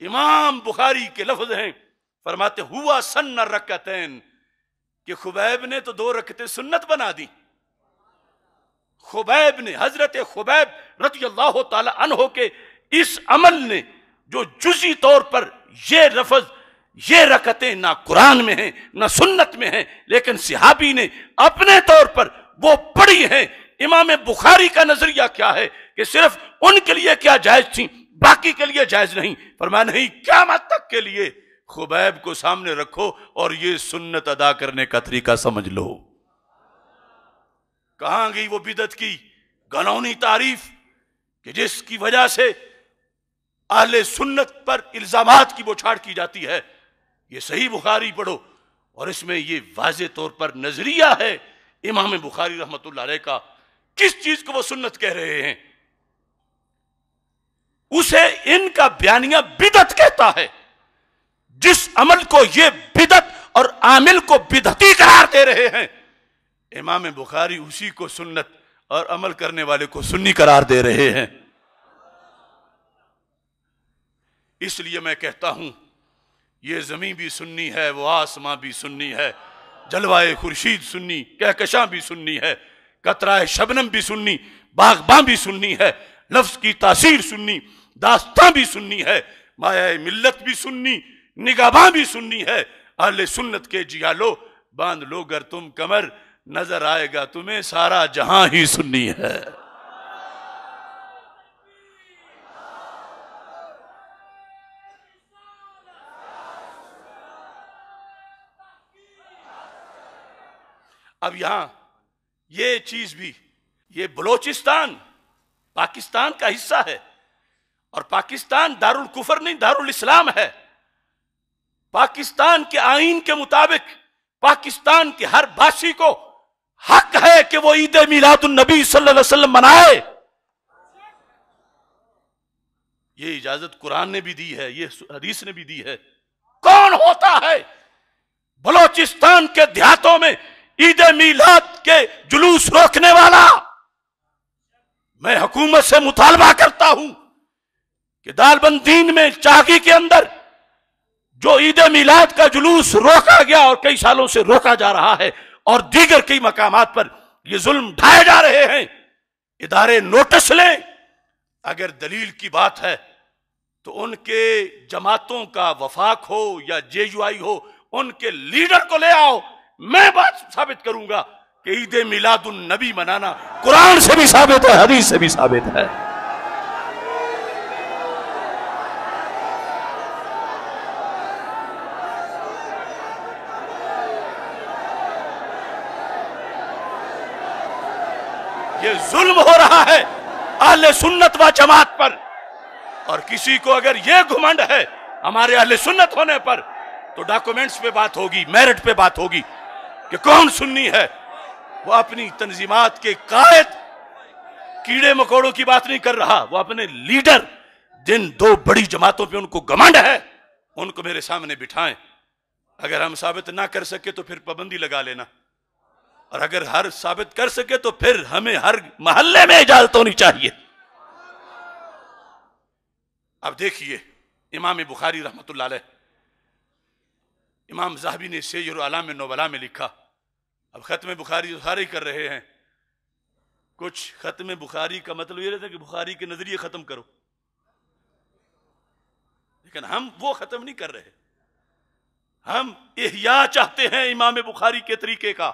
امام بخاری کے لفظ ہیں، فرماتے ہوا سن رکعتین، کہ خبیب نے تو 2 رکعتیں سنت بنا دی. خبیب نے، حضرت خبیب رضی اللہ تعالی عنہ کے اس عمل نے جو جزئی طور پر یہ لفظ یہ رکعتیں نہ قرآن میں ہیں نہ سنت میں ہیں، لیکن صحابی نے اپنے طور پر وہ پڑھی ہیں. امام بخاری کا نظریہ کیا ہے کہ صرف ان کے لیے کیا جائز تھی، باقی کے لیے جائز نہیں. فرمایا نہیں، قیامت تک کے لیے خبیب کو سامنے رکھو اور یہ سنت ادا کرنے کا طریقہ سمجھ لو. کہاں گئی وہ بدعت کی گھنونی تعریف کہ جس کی وجہ سے اہل سنت پر الزامات کی بوچھاڑ کی جاتی ہے. یہ صحیح بخاری پڑھو اور اس میں یہ واضح طور پر نظریہ ہے امام بخاری رحمت اللہ علیہ کا. کس چیز کو وہ سنت کہہ رہے ہیں؟ اسے ان کا بیانیہ بدعت کہتا ہے. جس عمل کو یہ بدعت اور عامل کو بدعتی قرار دے رہے ہیں، امام بخاری اسی کو سنت اور عمل کرنے والے کو سنی قرار دے رہے ہیں. اس لیے میں کہتا ہوں یہ زمین بھی سنی ہے، وہ آسمان بھی سنی ہے، جلوائے خورشید سنی، کہکشاں بھی سنی ہے، قطرہ شبنم بھی سنی، باغباں بھی سنی ہے، لفظ کی تاثیر سنی، داستان بھی سنی ہے، مایہ ملت بھی سنی، نگہباں بھی سنی ہے. اہل سنت کے جیالو باندھ لو گر تم کمر، نظر آئے گا تمہیں سارا جہاں ہی سنی ہے. اب یہاں یہ چیز بھی، یہ بلوچستان پاکستان کا حصہ ہے اور پاکستان دارالکفر نہیں دارالاسلام ہے. پاکستان کے آئین کے مطابق پاکستان کے ہر باسی کو حق ہے کہ وہ عید میلاد النبی صلی اللہ علیہ وسلم منائے. یہ اجازت قرآن نے بھی دی ہے، یہ حدیث نے بھی دی ہے. کون ہوتا ہے بلوچستان کے دیہاتوں میں عید میلاد کے جلوس روکنے والا؟ میں حکومت سے مطالبہ کرتا ہوں کہ دالبندین میں چاگی کے اندر جو عید میلاد کا جلوس روکا گیا اور کئی سالوں سے روکا جا رہا ہے اور دیگر کئی مقامات پر یہ ظلم ڈھائے جا رہے ہیں، ادارے نوٹس لیں. اگر دلیل کی بات ہے تو ان کے جماعتوں کا وفاق ہو یا جے یو آئی ہو، ان کے لیڈر کو لے آؤ. میں بات ثابت کروں گا کہ عید میلاد النبی منانا قرآن سے بھی ثابت ہے، حدیث سے بھی ثابت ہے. یہ ظلم ہو رہا ہے اہل سنت و جماعت پر، اور کسی کو اگر یہ گھمنڈ ہے ہمارے اہل سنت ہونے پر تو ڈاکومنٹس پہ بات ہوگی، میرٹ پہ بات ہوگی کہ کون سنی ہے. وہ اپنی تنظیمات کے قائد کیڑے مکوڑوں کی بات نہیں کر رہا، وہ اپنے لیڈر جن 2 بڑی جماعتوں پہ ان کو گھمنڈ ہے ان کو میرے سامنے بٹھائیں. اگر ہم ثابت نہ کر سکے تو پھر پابندی لگا لینا، اور اگر ہر ثابت کر سکے تو پھر ہمیں ہر محلے میں اجازت ہونی چاہیے. اب دیکھیے امام بخاری رحمت اللہ علیہ، امام ذہبی نے سیر اعلام نبلاء میں لکھا. اب ختم بخاری سارے ہی کر رہے ہیں. کچھ ختم بخاری کا مطلب یہ رہتا ہے کہ بخاری کے نظریے ختم کرو، لیکن ہم وہ ختم نہیں کر رہے. ہم احیاء چاہتے ہیں امام بخاری کے طریقے کا.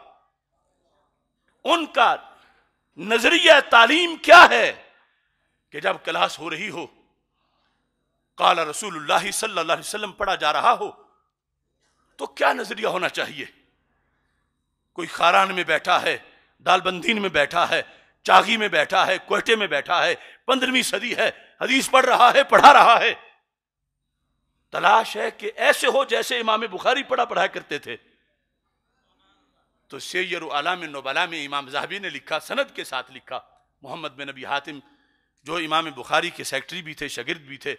ان کا نظریہ تعلیم کیا ہے کہ جب کلاس ہو رہی ہو، قال رسول اللہ صلی اللہ علیہ وسلم پڑھا جا رہا ہو، تو کیا نظریہ ہونا چاہیے؟ کوئی خاران میں بیٹھا ہے، دالبندین میں بیٹھا ہے، چاغی میں بیٹھا ہے، کوئٹے میں بیٹھا ہے، 15ویں صدی ہے، حدیث پڑھ رہا ہے، پڑھا رہا ہے. تلاش ہے کہ ایسے ہو جیسے امام بخاری پڑھایا کرتے تھے. تو سیر اعلام النبلاء میں امام ذہبی نے لکھا، سند کے ساتھ لکھا، محمد بن ابی حاتم جو امام بخاری کے سیکٹری بھی تھے، شاگرد بھی تھے،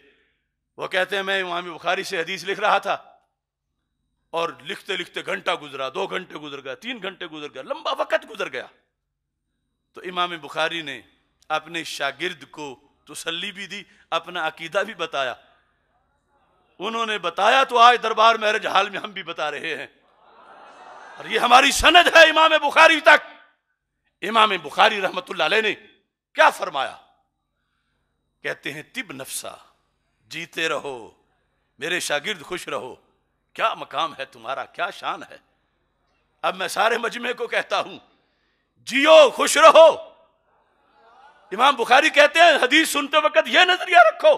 وہ کہتے ہیں میں امام بخاری سے حدیث لکھ رہا تھا اور لکھتے لکھتے گھنٹہ گزرا، 2 گھنٹے گزر گیا، 3 گھنٹے گزر گیا، لمبا وقت گزر گیا. تو امام بخاری نے اپنے شاگرد کو تسلی بھی دی، اپنا عقیدہ بھی بتایا. انہوں نے بتایا تو آج دربار مہرج حال میں ہم بھی بتا رہے ہیں، اور یہ ہماری سند ہے امام بخاری تک. امام بخاری رحمت اللہ علیہ نے کیا فرمایا؟ کہتے ہیں طب نفسا، جیتے رہو میرے شاگرد، خوش رہو. کیا مقام ہے تمہارا، کیا شان ہے. اب میں سارے مجمع کو کہتا ہوں، جیو خوش رہو. امام بخاری کہتے ہیں حدیث سنتے وقت یہ نظریہ رکھو.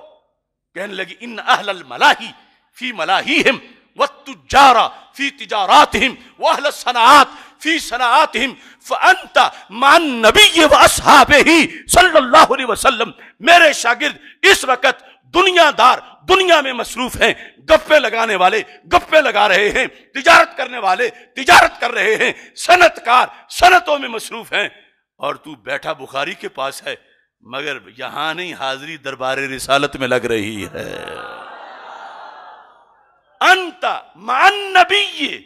کہنے لگی ان اہل الملاہی فی ملاہیہم والتجار فی تجاراتہم واہل الصناعات فی صناعاتہم فانت مع النبی واصحابہ صلی اللہ علیہ وسلم. میرے شاگرد اس وقت دنیا دار دنیا میں مصروف ہیں، گپے لگانے والے گپے لگا رہے ہیں، تجارت کرنے والے تجارت کر رہے ہیں، صنعت کار صنعتوں میں مصروف ہیں، اور تو بیٹھا بخاری کے پاس ہے، مگر یہاں نہیں، حاضری دربار رسالت میں لگ رہی ہے. انت مع النبی.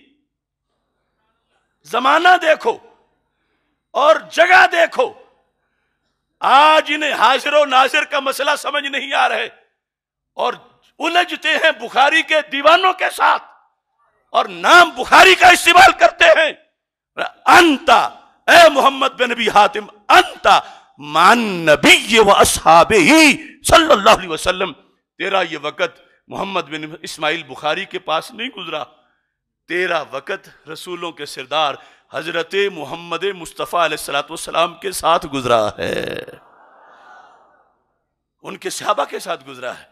زمانہ دیکھو اور جگہ دیکھو. آج انہیں حاضر و ناظر کا مسئلہ سمجھ نہیں آ رہے اور الجھتے ہیں بخاری کے دیوانوں کے ساتھ اور نام بخاری کا استعمال کرتے ہیں. انت اے محمد بن ابی حاتم، انت مع النبی و اصحابہ صلی اللہ علیہ وسلم. تیرا یہ وقت محمد بن اسماعیل بخاری کے پاس نہیں گزرا، تیرا وقت رسولوں کے سردار حضرت محمد مصطفیٰ علیہ السلام کے ساتھ گزرا ہے، ان کے صحابہ کے ساتھ گزرا ہے.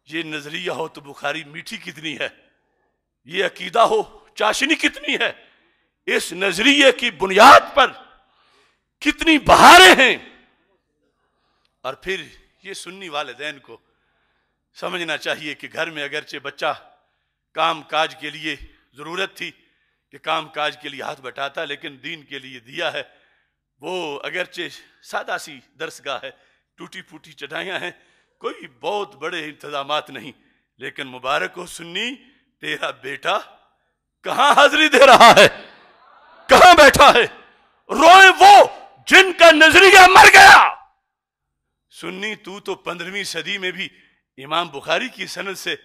یہ نظریہ ہو تو بخاری میٹھی کتنی ہے، یہ عقیدہ ہو چاشنی کتنی ہے، اس نظریے کی بنیاد پر کتنی بہاریں ہیں. اور پھر یہ سنی والدین کو سمجھنا چاہیے کہ گھر میں اگرچہ بچہ کام کاج کے لیے ضرورت تھی کہ کام کاج کے لیے ہاتھ بٹاتا، لیکن دین کے لیے دیا ہے. وہ اگرچہ سادہ سی درسگاہ ہے، ٹوٹی پھوٹی چٹائیاں ہیں، کوئی بہت بڑے انتظامات نہیں، لیکن مبارک ہو سنی، تیرا بیٹا کہاں حاضری دے رہا ہے، کہاں بیٹھا ہے. روئے وہ جن کا نظریہ مر گیا. سنی تو 15ویں صدی میں بھی امام بخاری کی سند سے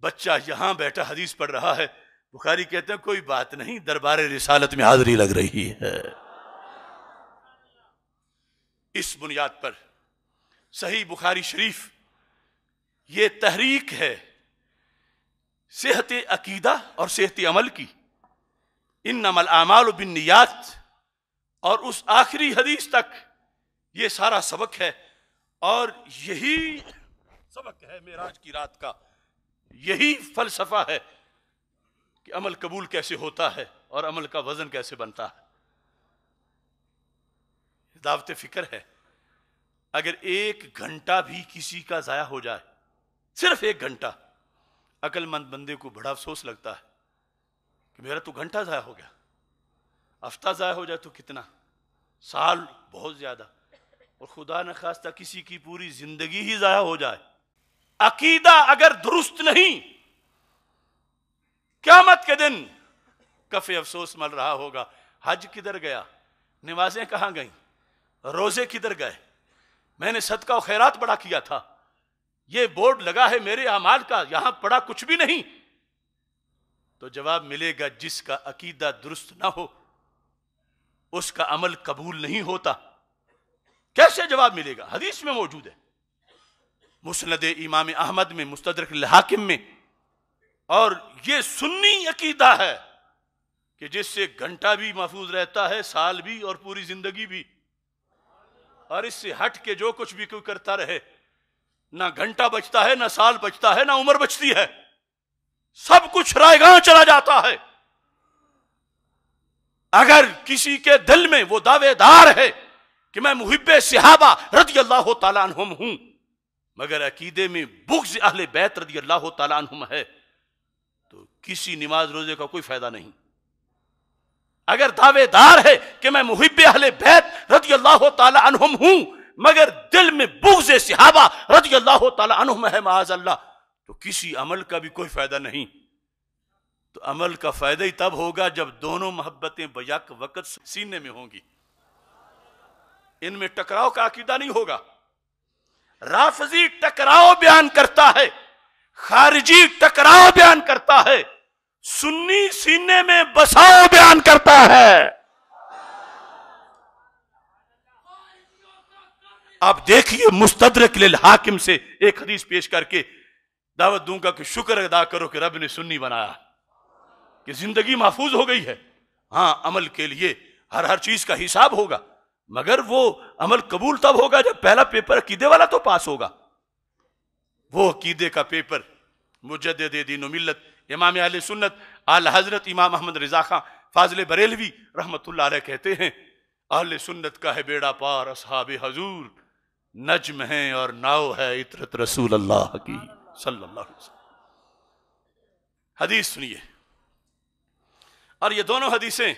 بچہ یہاں بیٹھا حدیث پڑھ رہا ہے. بخاری کہتے ہیں کوئی بات نہیں، دربار رسالت میں حاضری لگ رہی ہے. اس بنیاد پر صحیح بخاری شریف یہ تحریک ہے صحت عقیدہ اور صحت عمل کی. انما الاعمال بالنیات اور اس آخری حدیث تک یہ سارا سبق ہے، اور یہی سبق ہے معراج کی رات کا. یہی فلسفہ ہے کہ عمل قبول کیسے ہوتا ہے اور عمل کا وزن کیسے بنتا ہے. دعوت فکر ہے. اگر 1 گھنٹہ بھی کسی کا ضائع ہو جائے، صرف 1 گھنٹہ، عقل مند بندے کو بڑا افسوس لگتا ہے کہ میرا تو گھنٹہ ضائع ہو گیا. ہفتہ ضائع ہو جائے تو کتنا، سال بہت زیادہ، اور خدا نخواستہ کسی کی پوری زندگی ہی ضائع ہو جائے. عقیدہ اگر درست نہیں، قیامت کے دن کف افسوس مل رہا ہوگا. حج کدھر گیا، نمازیں کہاں گئیں، روزے کدھر گئے، میں نے صدقہ و خیرات بڑا کیا تھا، یہ بورڈ لگا ہے میرے اعمال کا، یہاں پڑا کچھ بھی نہیں. تو جواب ملے گا جس کا عقیدہ درست نہ ہو اس کا عمل قبول نہیں ہوتا. کیسے جواب ملے گا؟ حدیث میں موجود ہے، مسند امام احمد میں، مستدرک الحاکم میں. اور یہ سنی عقیدہ ہے کہ جس سے گھنٹہ بھی محفوظ رہتا ہے، سال بھی اور پوری زندگی بھی. اور اس سے ہٹ کے جو کچھ بھی کوئی کرتا رہے، نہ گھنٹہ بچتا ہے، نہ سال بچتا ہے، نہ عمر بچتی ہے، سب کچھ رائے گاں چلا جاتا ہے. اگر کسی کے دل میں وہ دعوے دار ہے کہ میں محب صحابہ رضی اللہ تعالیٰ عنہم ہوں، مگر عقیدے میں بغض اہل بیت رضی اللہ تعالیٰ عنہم ہے تو کسی نماز روزے کا کوئی فائدہ نہیں. اگر دعوے دار ہے کہ میں محب اہل بیت رضی اللہ تعالیٰ عنہم ہوں مگر دل میں بغض صحابہ رضی اللہ تعالیٰ عنہم ہے معاذ اللہ, تو کسی عمل کا بھی کوئی فائدہ نہیں. تو عمل کا فائدہ ہی تب ہوگا جب دونوں محبتیں بیک وقت سینے میں ہوں گی, ان میں ٹکراؤ کا عقیدہ نہیں ہوگا. رافضی ٹکراؤ بیان کرتا ہے, خارجی ٹکراؤ بیان کرتا ہے, سنی سینے میں بساؤ بیان کرتا ہے. آپ دیکھیے مستدرک للحاکم سے ایک حدیث پیش کر کے دعوت دوں گا کہ شکر ادا کرو کہ رب نے سنی بنایا, کہ زندگی محفوظ ہو گئی ہے. ہاں عمل کے لیے ہر چیز کا حساب ہوگا, مگر وہ عمل قبول تب ہوگا جب پہلا پیپر عقیدے والا تو پاس ہوگا. وہ عقیدے کا پیپر مجدد دین و ملت امام اہل سنت اعلی حضرت امام احمد رضا خان فاضل بریلوی رحمت اللہ علیہ کہتے ہیں اہل سنت کا ہے بیڑا پار اصحاب حضور, نجم ہیں اور ناؤ ہے عطرت رسول اللہ کی صلی اللہ علیہ وسلم. حدیث سنیے, اور یہ دونوں حدیثیں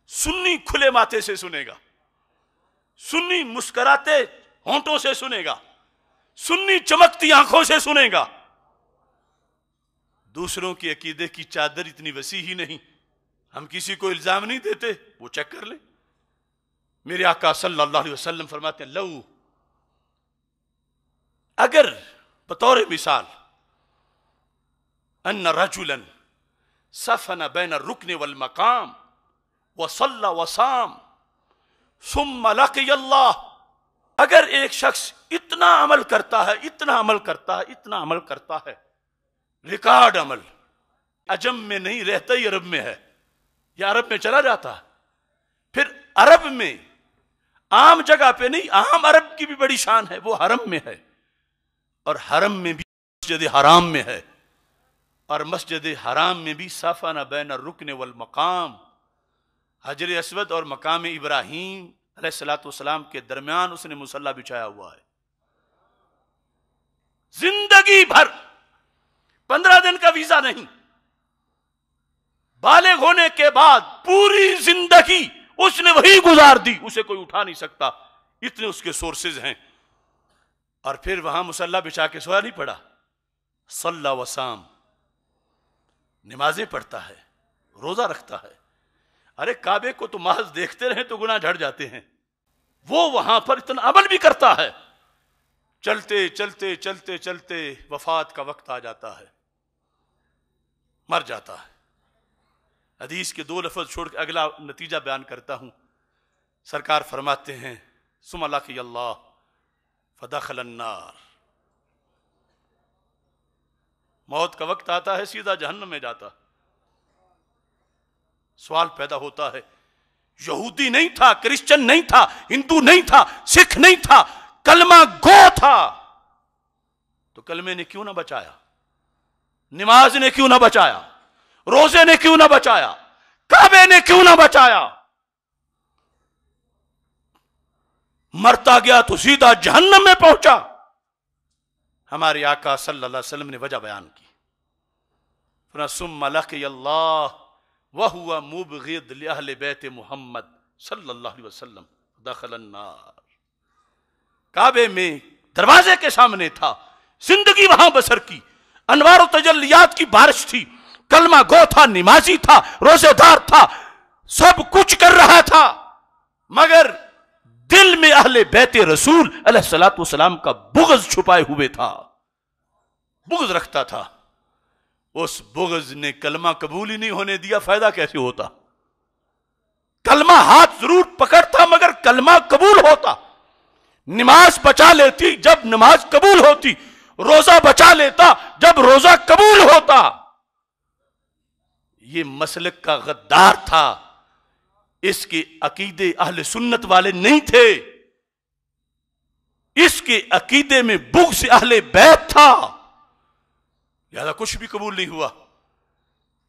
سنی کھلے ماتھے سے سنے گا, سنی مسکراتے ہونٹوں سے سنے گا, سنی چمکتی آنکھوں سے سنے گا. دوسروں کی عقیدے کی چادر اتنی وسیع ہی نہیں, ہم کسی کو الزام نہیں دیتے, وہ چیک کر لیں. میرے آقا صلی اللہ علیہ وسلم فرماتے ہیں لو, اگر بطور مثال ان رجلا سفن بین الرکن والمقام وصلی وصام ثم لقی اللہ, اگر ایک شخص اتنا عمل کرتا ہے, اتنا عمل کرتا ہے, اتنا عمل کرتا ہے, ریکارڈ عمل, عجم میں نہیں رہتا ہی عرب میں ہے, یا عرب میں چلا جاتا ہے, پھر عرب میں عام جگہ پہ نہیں, عام عرب کی بھی بڑی شان ہے, وہ حرم میں ہے, اور حرم میں بھی مسجد حرام میں ہے, اور مسجد حرام میں بھی سفن بین الرکن والمقام, حجر اسود اور مقام ابراہیم علیہ السلام کے درمیان اس نے مصلی بچھایا ہوا ہے. زندگی بھر 15 دن کا ویزا نہیں, بالغ ہونے کے بعد پوری زندگی اس نے وہی گزار دی, اسے کوئی اٹھا نہیں سکتا, اتنے اس کے سورسز ہیں. اور پھر وہاں مصلی بچھا کے سویا نہیں پڑا, صلی وصام, نمازیں پڑھتا ہے, روزہ رکھتا ہے. ارے کعبے کو تو محض دیکھتے رہیں تو گناہ جھڑ جاتے ہیں, وہ وہاں پر اتنا عمل بھی کرتا ہے. چلتے چلتے چلتے چلتے وفات کا وقت آ جاتا ہے, مر جاتا ہے. حدیث کے 2 لفظ چھوڑ کے اگلا نتیجہ بیان کرتا ہوں. سرکار فرماتے ہیں ثم لقی اللہ فدخل النار, موت کا وقت آتا ہے سیدھا جہنم میں جاتا. سوال پیدا ہوتا ہے, یہودی نہیں تھا, کرسچن نہیں تھا, ہندو نہیں تھا, سکھ نہیں تھا, کلمہ گو تھا, تو کلمے نے کیوں نہ بچایا, نماز نے کیوں نہ بچایا, روزے نے کیوں نہ بچایا, کعبے نے کیوں نہ بچایا؟ مرتا گیا تو سیدھا جہنم میں پہنچا. ہمارے آقا صلی اللہ علیہ وسلم نے وجہ بیان کی, ثم لقی اللہ وَهُوَ مُبْغِضْ لِأَهْلِ بَيْتِ محمد صلی اللہ علیہ وسلم دخل النار. کعبے میں دروازے کے سامنے تھا, زندگی وہاں بسر کی, انوار و تجلیات کی بارش تھی, کلمہ گو تھا, نمازی تھا, روزے دار تھا, سب کچھ کر رہا تھا, مگر دل میں اہل بیت رسول علیہ السلام کا بغض چھپائے ہوئے تھا, بغض رکھتا تھا. اس بغض نے کلمہ قبول ہی نہیں ہونے دیا, فائدہ کیسے ہوتا؟ کلمہ ہاتھ ضرور پکڑتا مگر کلمہ قبول ہوتا. نماز بچا لیتی جب نماز قبول ہوتی, روزہ بچا لیتا جب روزہ قبول ہوتا. یہ مسلک کا غدار تھا, اس کے عقیدے اہل سنت والے نہیں تھے, اس کے عقیدے میں بغض اہل بیت تھا, لہذا کچھ بھی قبول نہیں ہوا.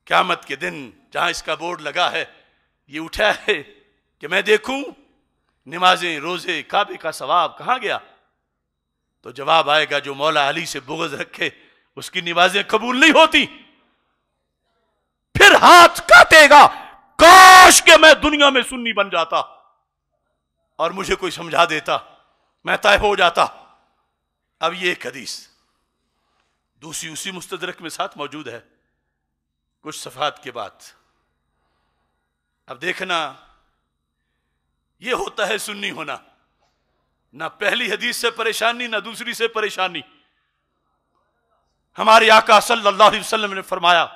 قیامت کے دن جہاں اس کا بورڈ لگا ہے, یہ اٹھا ہے کہ میں دیکھوں نمازیں, روزے, کعبے کا ثواب کہاں گیا؟ تو جواب آئے گا جو مولا علی سے بغض رکھے اس کی نمازیں قبول نہیں ہوتی. پھر ہاتھ کاٹے گا کاش کہ میں دنیا میں سنی بن جاتا اور مجھے کوئی سمجھا دیتا، میں طے ہو جاتا. اب یہ ایک حدیث دوسری اسی مستدرک میں ساتھ موجود ہے کچھ صفحات کے بعد. اب دیکھنا یہ ہوتا ہے سنی ہونا، نہ پہلی حدیث سے پریشانی نہ دوسری سے پریشانی. ہمارے آقا صلی اللہ علیہ وسلم نے فرمایا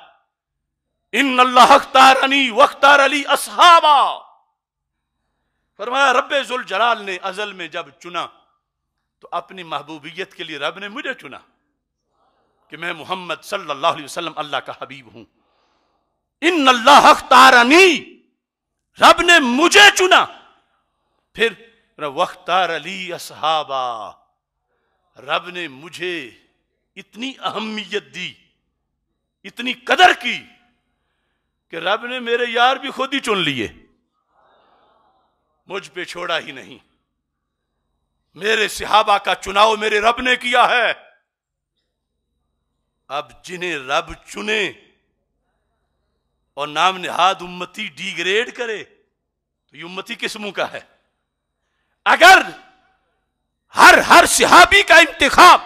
ان اللہ اختارنی واختار علی اصحابا. فرمایا رب ذوالجلال نے ازل میں جب چنا تو اپنی محبوبیت کے لیے رب نے مجھے چنا کہ میں محمد صلی اللہ علیہ وسلم اللہ کا حبیب ہوں. ان اللہ اختارنی، رب نے مجھے چنا. پھر واختار علی اصحابا، رب نے مجھے اتنی اہمیت دی، اتنی قدر کی کہ رب نے میرے یار بھی خود ہی چن لیے، مجھ پہ چھوڑا ہی نہیں. میرے صحابہ کا چناؤ میرے رب نے کیا ہے. اب جنہیں رب چنے اور نام نہاد امتی ڈی گریڈ کرے تو یہ امتی کس منہ کا ہے؟ اگر ہر صحابی کا انتخاب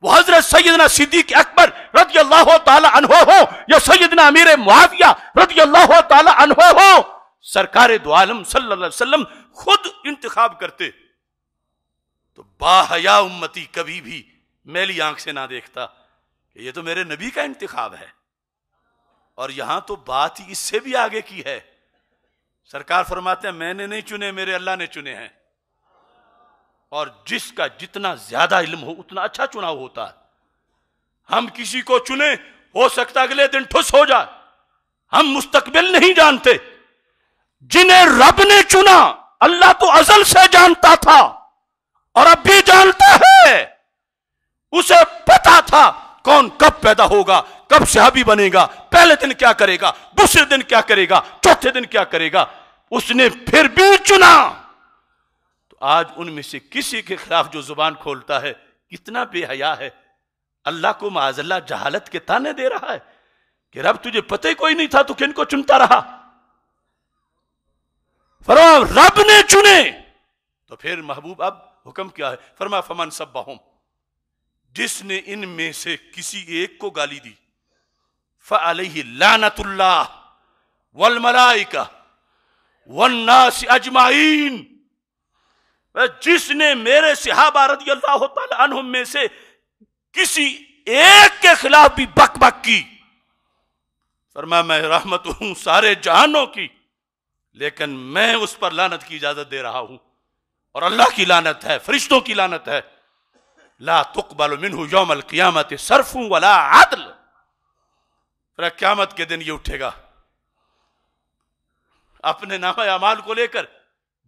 وہ حضرت سیدنا صدیق اکبر رضی اللہ تعالی عنہ ہو یا سیدنا امیر معاویہ رضی اللہ تعالی عنہ ہو، سرکار دو عالم صلی اللہ علیہ وسلم خود انتخاب کرتے تو باحیا امتی کبھی بھی میلی آنکھ سے نہ دیکھتا کہ یہ تو میرے نبی کا انتخاب ہے. اور یہاں تو بات ہی اس سے بھی آگے کی ہے. سرکار فرماتے ہیں میں نے نہیں چنے، میرے اللہ نے چنے ہیں. اور جس کا جتنا زیادہ علم ہو اتنا اچھا چناؤ ہوتا ہے. ہم کسی کو چنے ہو سکتا اگلے دن ٹھس ہو جائے، ہم مستقبل نہیں جانتے. جنہیں رب نے چنا اللہ تو ازل سے جانتا تھا اور اب بھی جانتا ہے. اسے پتا تھا کون کب پیدا ہوگا، کب صحابی بنے گا، پہلے دن کیا کرے گا، دوسرے دن کیا کرے گا، چوتھے دن کیا کرے گا. اس نے پھر بھی چنا. تو آج ان میں سے کسی کے خلاف جو زبان کھولتا ہے کتنا بے حیا ہے. اللہ کو معاذ اللہ جہالت کے تانے دے رہا ہے کہ رب تجھے پتہ ہی کوئی نہیں تھا تو کن کو چنتا رہا. فرمایا رب نے چنے تو پھر محبوب اب حکم کیا ہے؟ فرمایا فمن سبہم، جس نے ان میں سے کسی ایک کو گالی دی فعلیہ لعنت اللہ والملائکہ والناس اجمعین. جس نے میرے صحابہ رضی اللہ تعالی عنہم میں سے کسی ایک کے خلاف بھی بک بک کی، فرمایا میں رحمت ہوں سارے جہانوں کی، لیکن میں اس پر لعنت کی اجازت دے رہا ہوں. اور اللہ کی لعنت ہے، فرشتوں کی لعنت ہے. لا تقبل منہ یوم القیامت صرف ولا عدل. پھر قیامت کے دن یہ اٹھے گا اپنے نامہ اعمال کو لے کر،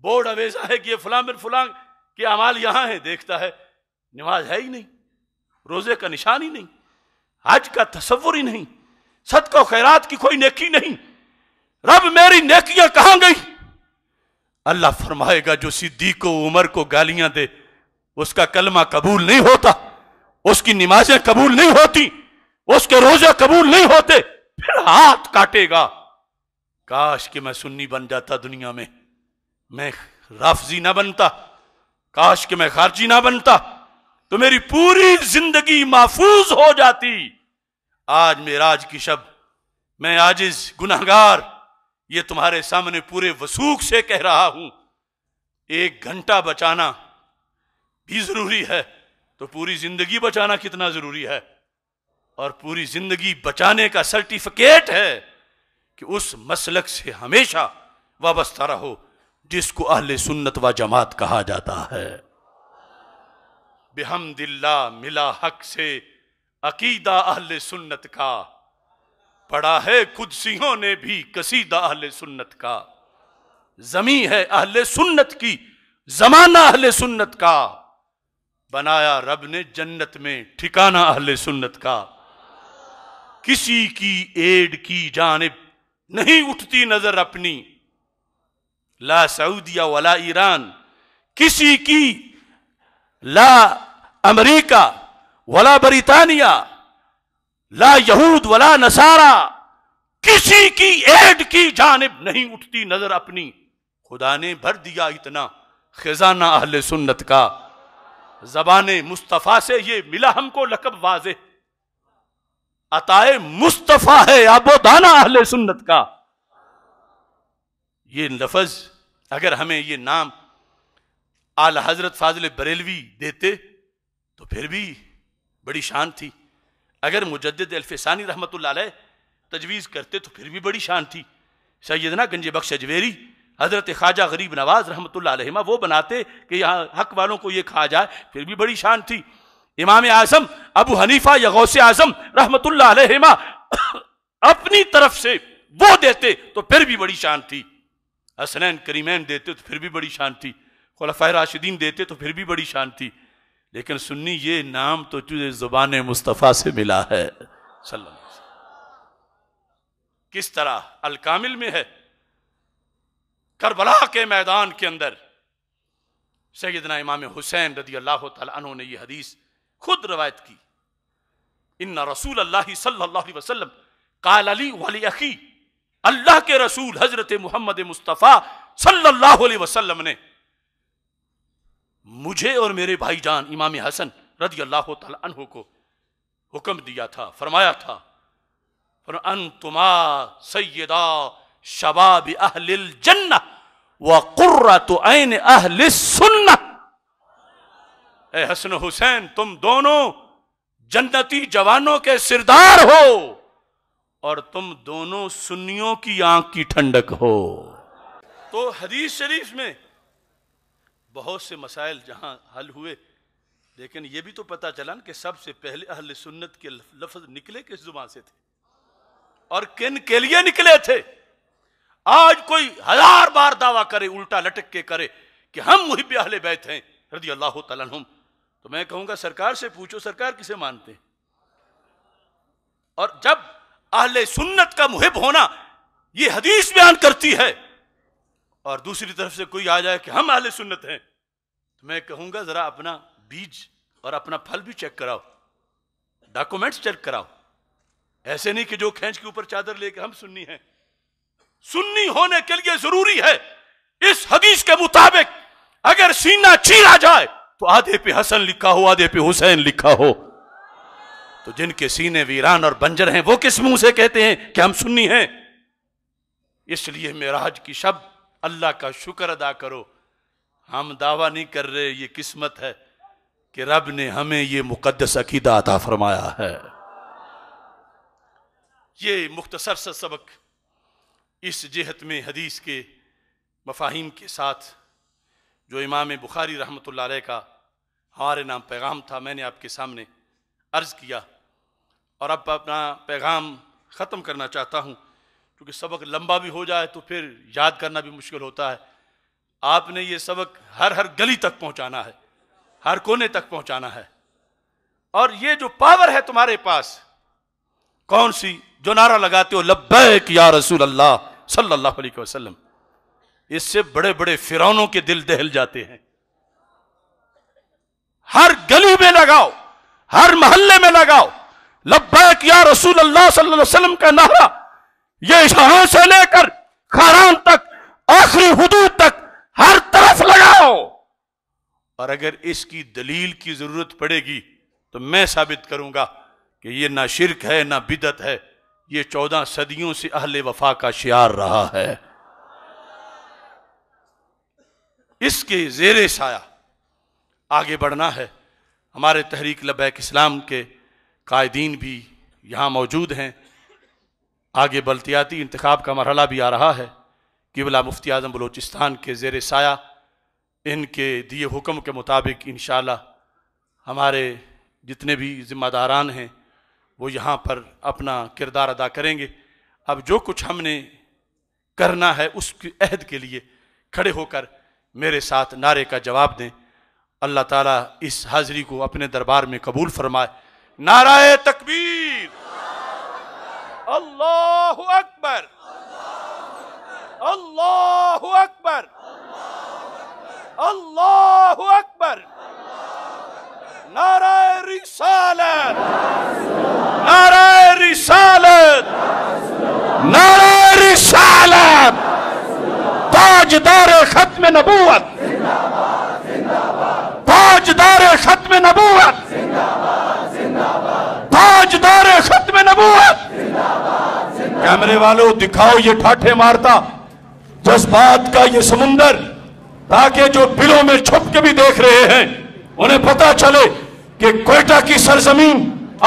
بورڈ اویزا ہے کہ یہ فلاں بن فلاں کے اعمال یہاں ہیں، دیکھتا ہے نماز ہے ہی نہیں، روزے کا نشان ہی نہیں، حج کا تصور ہی نہیں، صدقہ و خیرات کی کوئی نیکی نہیں. رب میری نیکیاں کہاں گئی؟ اللہ فرمائے گا جو صدیق و عمر کو گالیاں دے اس کا کلمہ قبول نہیں ہوتا، اس کی نمازیں قبول نہیں ہوتی، اس کے روزے قبول نہیں ہوتے. پھر ہاتھ کاٹے گا کاش کہ میں سنی بن جاتا دنیا میں رافضی نہ بنتا، کاش کہ میں خارجی نہ بنتا تو میری پوری زندگی محفوظ ہو جاتی. آج معراج کی شب میں عاجز گناہگار یہ تمہارے سامنے پورے وثوق سے کہہ رہا ہوں. 1 گھنٹہ بچانا بھی ضروری ہے تو پوری زندگی بچانا کتنا ضروری ہے. اور پوری زندگی بچانے کا سرٹیفکیٹ ہے کہ اس مسلک سے ہمیشہ وابستہ رہو جس کو اہل سنت و جماعت کہا جاتا ہے. بحمد اللہ ملا حق سے عقیدہ اہل سنت کا، پڑھا ہے قدسیوں نے بھی قصیدہ اہل سنت کا. زمین ہے اہل سنت کی، زمانہ اہل سنت کا، بنایا رب نے جنت میں ٹھکانہ اہل سنت کا. کسی کی ایڈ کی جانب نہیں اٹھتی نظر اپنی، لا سعودیہ ولا ایران، کسی کی لا امریکہ ولا بریطانیہ، لا یہود ولا نصارا، کسی کی ایڈ کی جانب نہیں اٹھتی نظر اپنی. خدا نے بھر دیا اتنا خزانہ اہل سنت کا. زبان مصطفیٰ سے یہ ملا ہم کو لقب واضح، عطائے مصطفیٰ ہے آبودانہ اہل سنت کا. یہ لفظ اگر ہمیں یہ نام اعلی حضرت فاضل بریلوی دیتے تو پھر بھی بڑی شان تھی. اگر مجدد الفسانی رحمت اللہ علیہ تجویز کرتے تو پھر بھی بڑی شان تھی. سیدنا گنج بخش اجویری، حضرت خواجہ غریب نواز رحمت اللہ علیہ وہ بناتے کہ یہاں حق والوں کو یہ کھا جائے پھر بھی بڑی شان تھی. امام اعظم ابو حنیفہ یا غوث اعظم رحمت اللہ علیہ اپنی طرف سے وہ دیتے تو پھر بھی بڑی شان تھی. حسنین کریمین دیتے تو پھر بھی بڑی شان تھی. خلفائے راشدین دیتے تو پھر بھی بڑی شان تھی. لیکن سنی یہ نام تو تجھے زبان مصطفیٰ سے ملا ہے صلی اللہ علیہ وسلم. کس طرح الکامل میں ہے، کربلا کے میدان کے اندر سیدنا امام حسین رضی اللہ تعالی عنہ نے یہ حدیث خود روایت کی. ان رسول اللہ صلی اللہ علیہ وسلم قال علی ولی اخی، اللہ کے رسول حضرت محمد مصطفیٰ صلی اللہ علیہ وسلم نے مجھے اور میرے بھائی جان امام حسن رضی اللہ تعالی عنہ کو حکم دیا تھا، فرمایا تھا انتما سیدا شباب اہل الجنہ وقرۃ عین اہل السنہ. اے حسن حسین تم دونوں جنتی جوانوں کے سردار ہو اور تم دونوں سنیوں کی آنکھ کی ٹھنڈک ہو. تو حدیث شریف میں بہت سے مسائل جہاں حل ہوئے، لیکن یہ بھی تو پتہ چلا کہ سب سے پہلے اہل سنت کے لفظ نکلے کس زبان سے تھے اور کن کے لیے نکلے تھے. آج کوئی 1000 بار دعویٰ کرے، الٹا لٹک کے کرے کہ ہم محب اہل بیت ہیں رضی اللہ تعالیٰ عنہم، تو میں کہوں گا سرکار سے پوچھو سرکار کسے مانتے ہیں. اور جب اہل سنت کا محب ہونا یہ حدیث بیان کرتی ہے اور دوسری طرف سے کوئی آ جائے کہ ہم اہل سنت ہیں، تو میں کہوں گا ذرا اپنا بیج اور اپنا پھل بھی چیک کراؤ، ڈاکومنٹس چیک کراؤ. ایسے نہیں کہ جو کھینچ کے اوپر چادر لے کے ہم سنی ہیں. سنی ہونے کے لیے ضروری ہے اس حدیث کے مطابق اگر سینہ چیرا جائے تو آدھے پہ حسن لکھا ہو آدھے پہ حسین لکھا ہو. تو جن کے سینے ویران اور بنجر ہیں وہ کس منہ سے کہتے ہیں کہ ہم سنی ہیں؟ اس لیے معراج کی شب اللہ کا شکر ادا کرو. ہم دعویٰ نہیں کر رہے، یہ قسمت ہے کہ رب نے ہمیں یہ مقدس عقیدہ عطا فرمایا ہے. یہ مختصر سا سبق اس جہت میں حدیث کے مفاہیم کے ساتھ جو امام بخاری رحمۃ اللہ علیہ کا ہمارے نام پیغام تھا میں نے آپ کے سامنے عرض کیا. اور اب اپنا پیغام ختم کرنا چاہتا ہوں کیونکہ سبق لمبا بھی ہو جائے تو پھر یاد کرنا بھی مشکل ہوتا ہے. آپ نے یہ سبق ہر گلی تک پہنچانا ہے، ہر کونے تک پہنچانا ہے. اور یہ جو پاور ہے تمہارے پاس کون سی، جو نعرہ لگاتے ہو لبیک یا رسول اللہ صلی اللہ علیہ وسلم، اس سے بڑے بڑے فرعونوں کے دل دہل جاتے ہیں. ہر گلی میں لگاؤ، ہر محلے میں لگاؤ لبیک یا رسول اللہ صلی اللہ علیہ وسلم کا نعرہ. یہ یہاں سے لے کر کھاران تک آخری حدود تک ہر طرف لگاؤ. اور اگر اس کی دلیل کی ضرورت پڑے گی تو میں ثابت کروں گا کہ یہ نہ شرک ہے نہ بدعت ہے، یہ 14 صدیوں سے اہل وفا کا شعار رہا ہے. اس کے زیر سایہ آگے بڑھنا ہے. ہمارے تحریک لبیک اسلام کے قائدین بھی یہاں موجود ہیں. آگے بلدیاتی انتخاب کا مرحلہ بھی آ رہا ہے. قبلہ مفتی اعظم بلوچستان کے زیر سایہ ان کے دیے حکم کے مطابق انشاءاللہ ہمارے جتنے بھی ذمہ داران ہیں وہ یہاں پر اپنا کردار ادا کریں گے. اب جو کچھ ہم نے کرنا ہے اس کے عہد کے لیے کھڑے ہو کر میرے ساتھ نعرے کا جواب دیں. اللہ تعالیٰ اس حاضری کو اپنے دربار میں قبول فرمائے. نعرہ تکبیر، اللہ اکبر، اللہ اکبر، اللہ اکبر، نعرہ رسالت، نعرہ رسالت، نعرہ رسالت، تاجدار ختم نبوت، تاجدار ختم نبوت، تاجدار ختم نبوت۔ کیمرے والوں دکھاؤ یہ ٹھاٹھے مارتا جذبات کا یہ سمندر، تاکہ جو دلوں میں چھپ کے بھی دیکھ رہے ہیں انہیں پتہ چلے کہ کوئٹہ کی سرزمین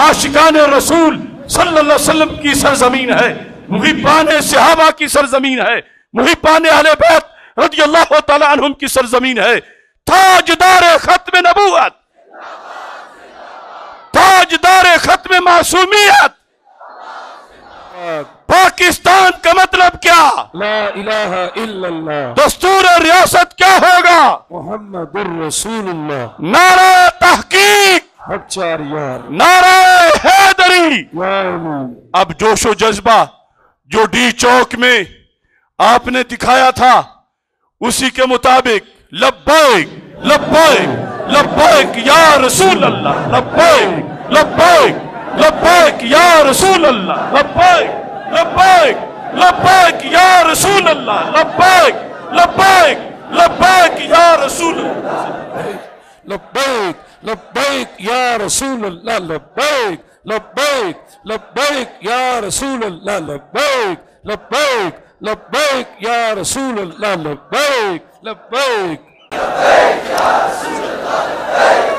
عاشقان رسول صلی اللہ علیہ وسلم کی سرزمین ہے، محبان صحابہ کی سرزمین ہے، محبان اہل بیت رضی اللہ تعالیٰ عنہم کی سرزمین ہے۔ تاجدار ختم نبوت، تاجدار ختم معصومیت، پاکستان کا مطلب کیا؟ لا الہ الا اللہ دستور ریاست کیا ہوگا؟ محمد الرسول اللہ نعرہ تحقیق، حق چار یار نعرہ حیدری۔ یا امین۔ اب جوش و جذبہ جو ڈی چوک میں آپ نے دکھایا تھا اسی کے مطابق لبیک لبیک لبیک یا رسول اللہ، لبیک لبیک لبیک یا رسول اللہ، لبیک لبیک لبیک یا رسول اللہ، لبیک لبیک لبیک یا رسول اللہ، لبیک لبیک یا رسول اللہ، لبیک لبیک لبیک یا رسول اللہ، لبیک لبیک لبیک یا رسول اللہ، لبیک لبیک لبیک یا رسول اللہ، لبیک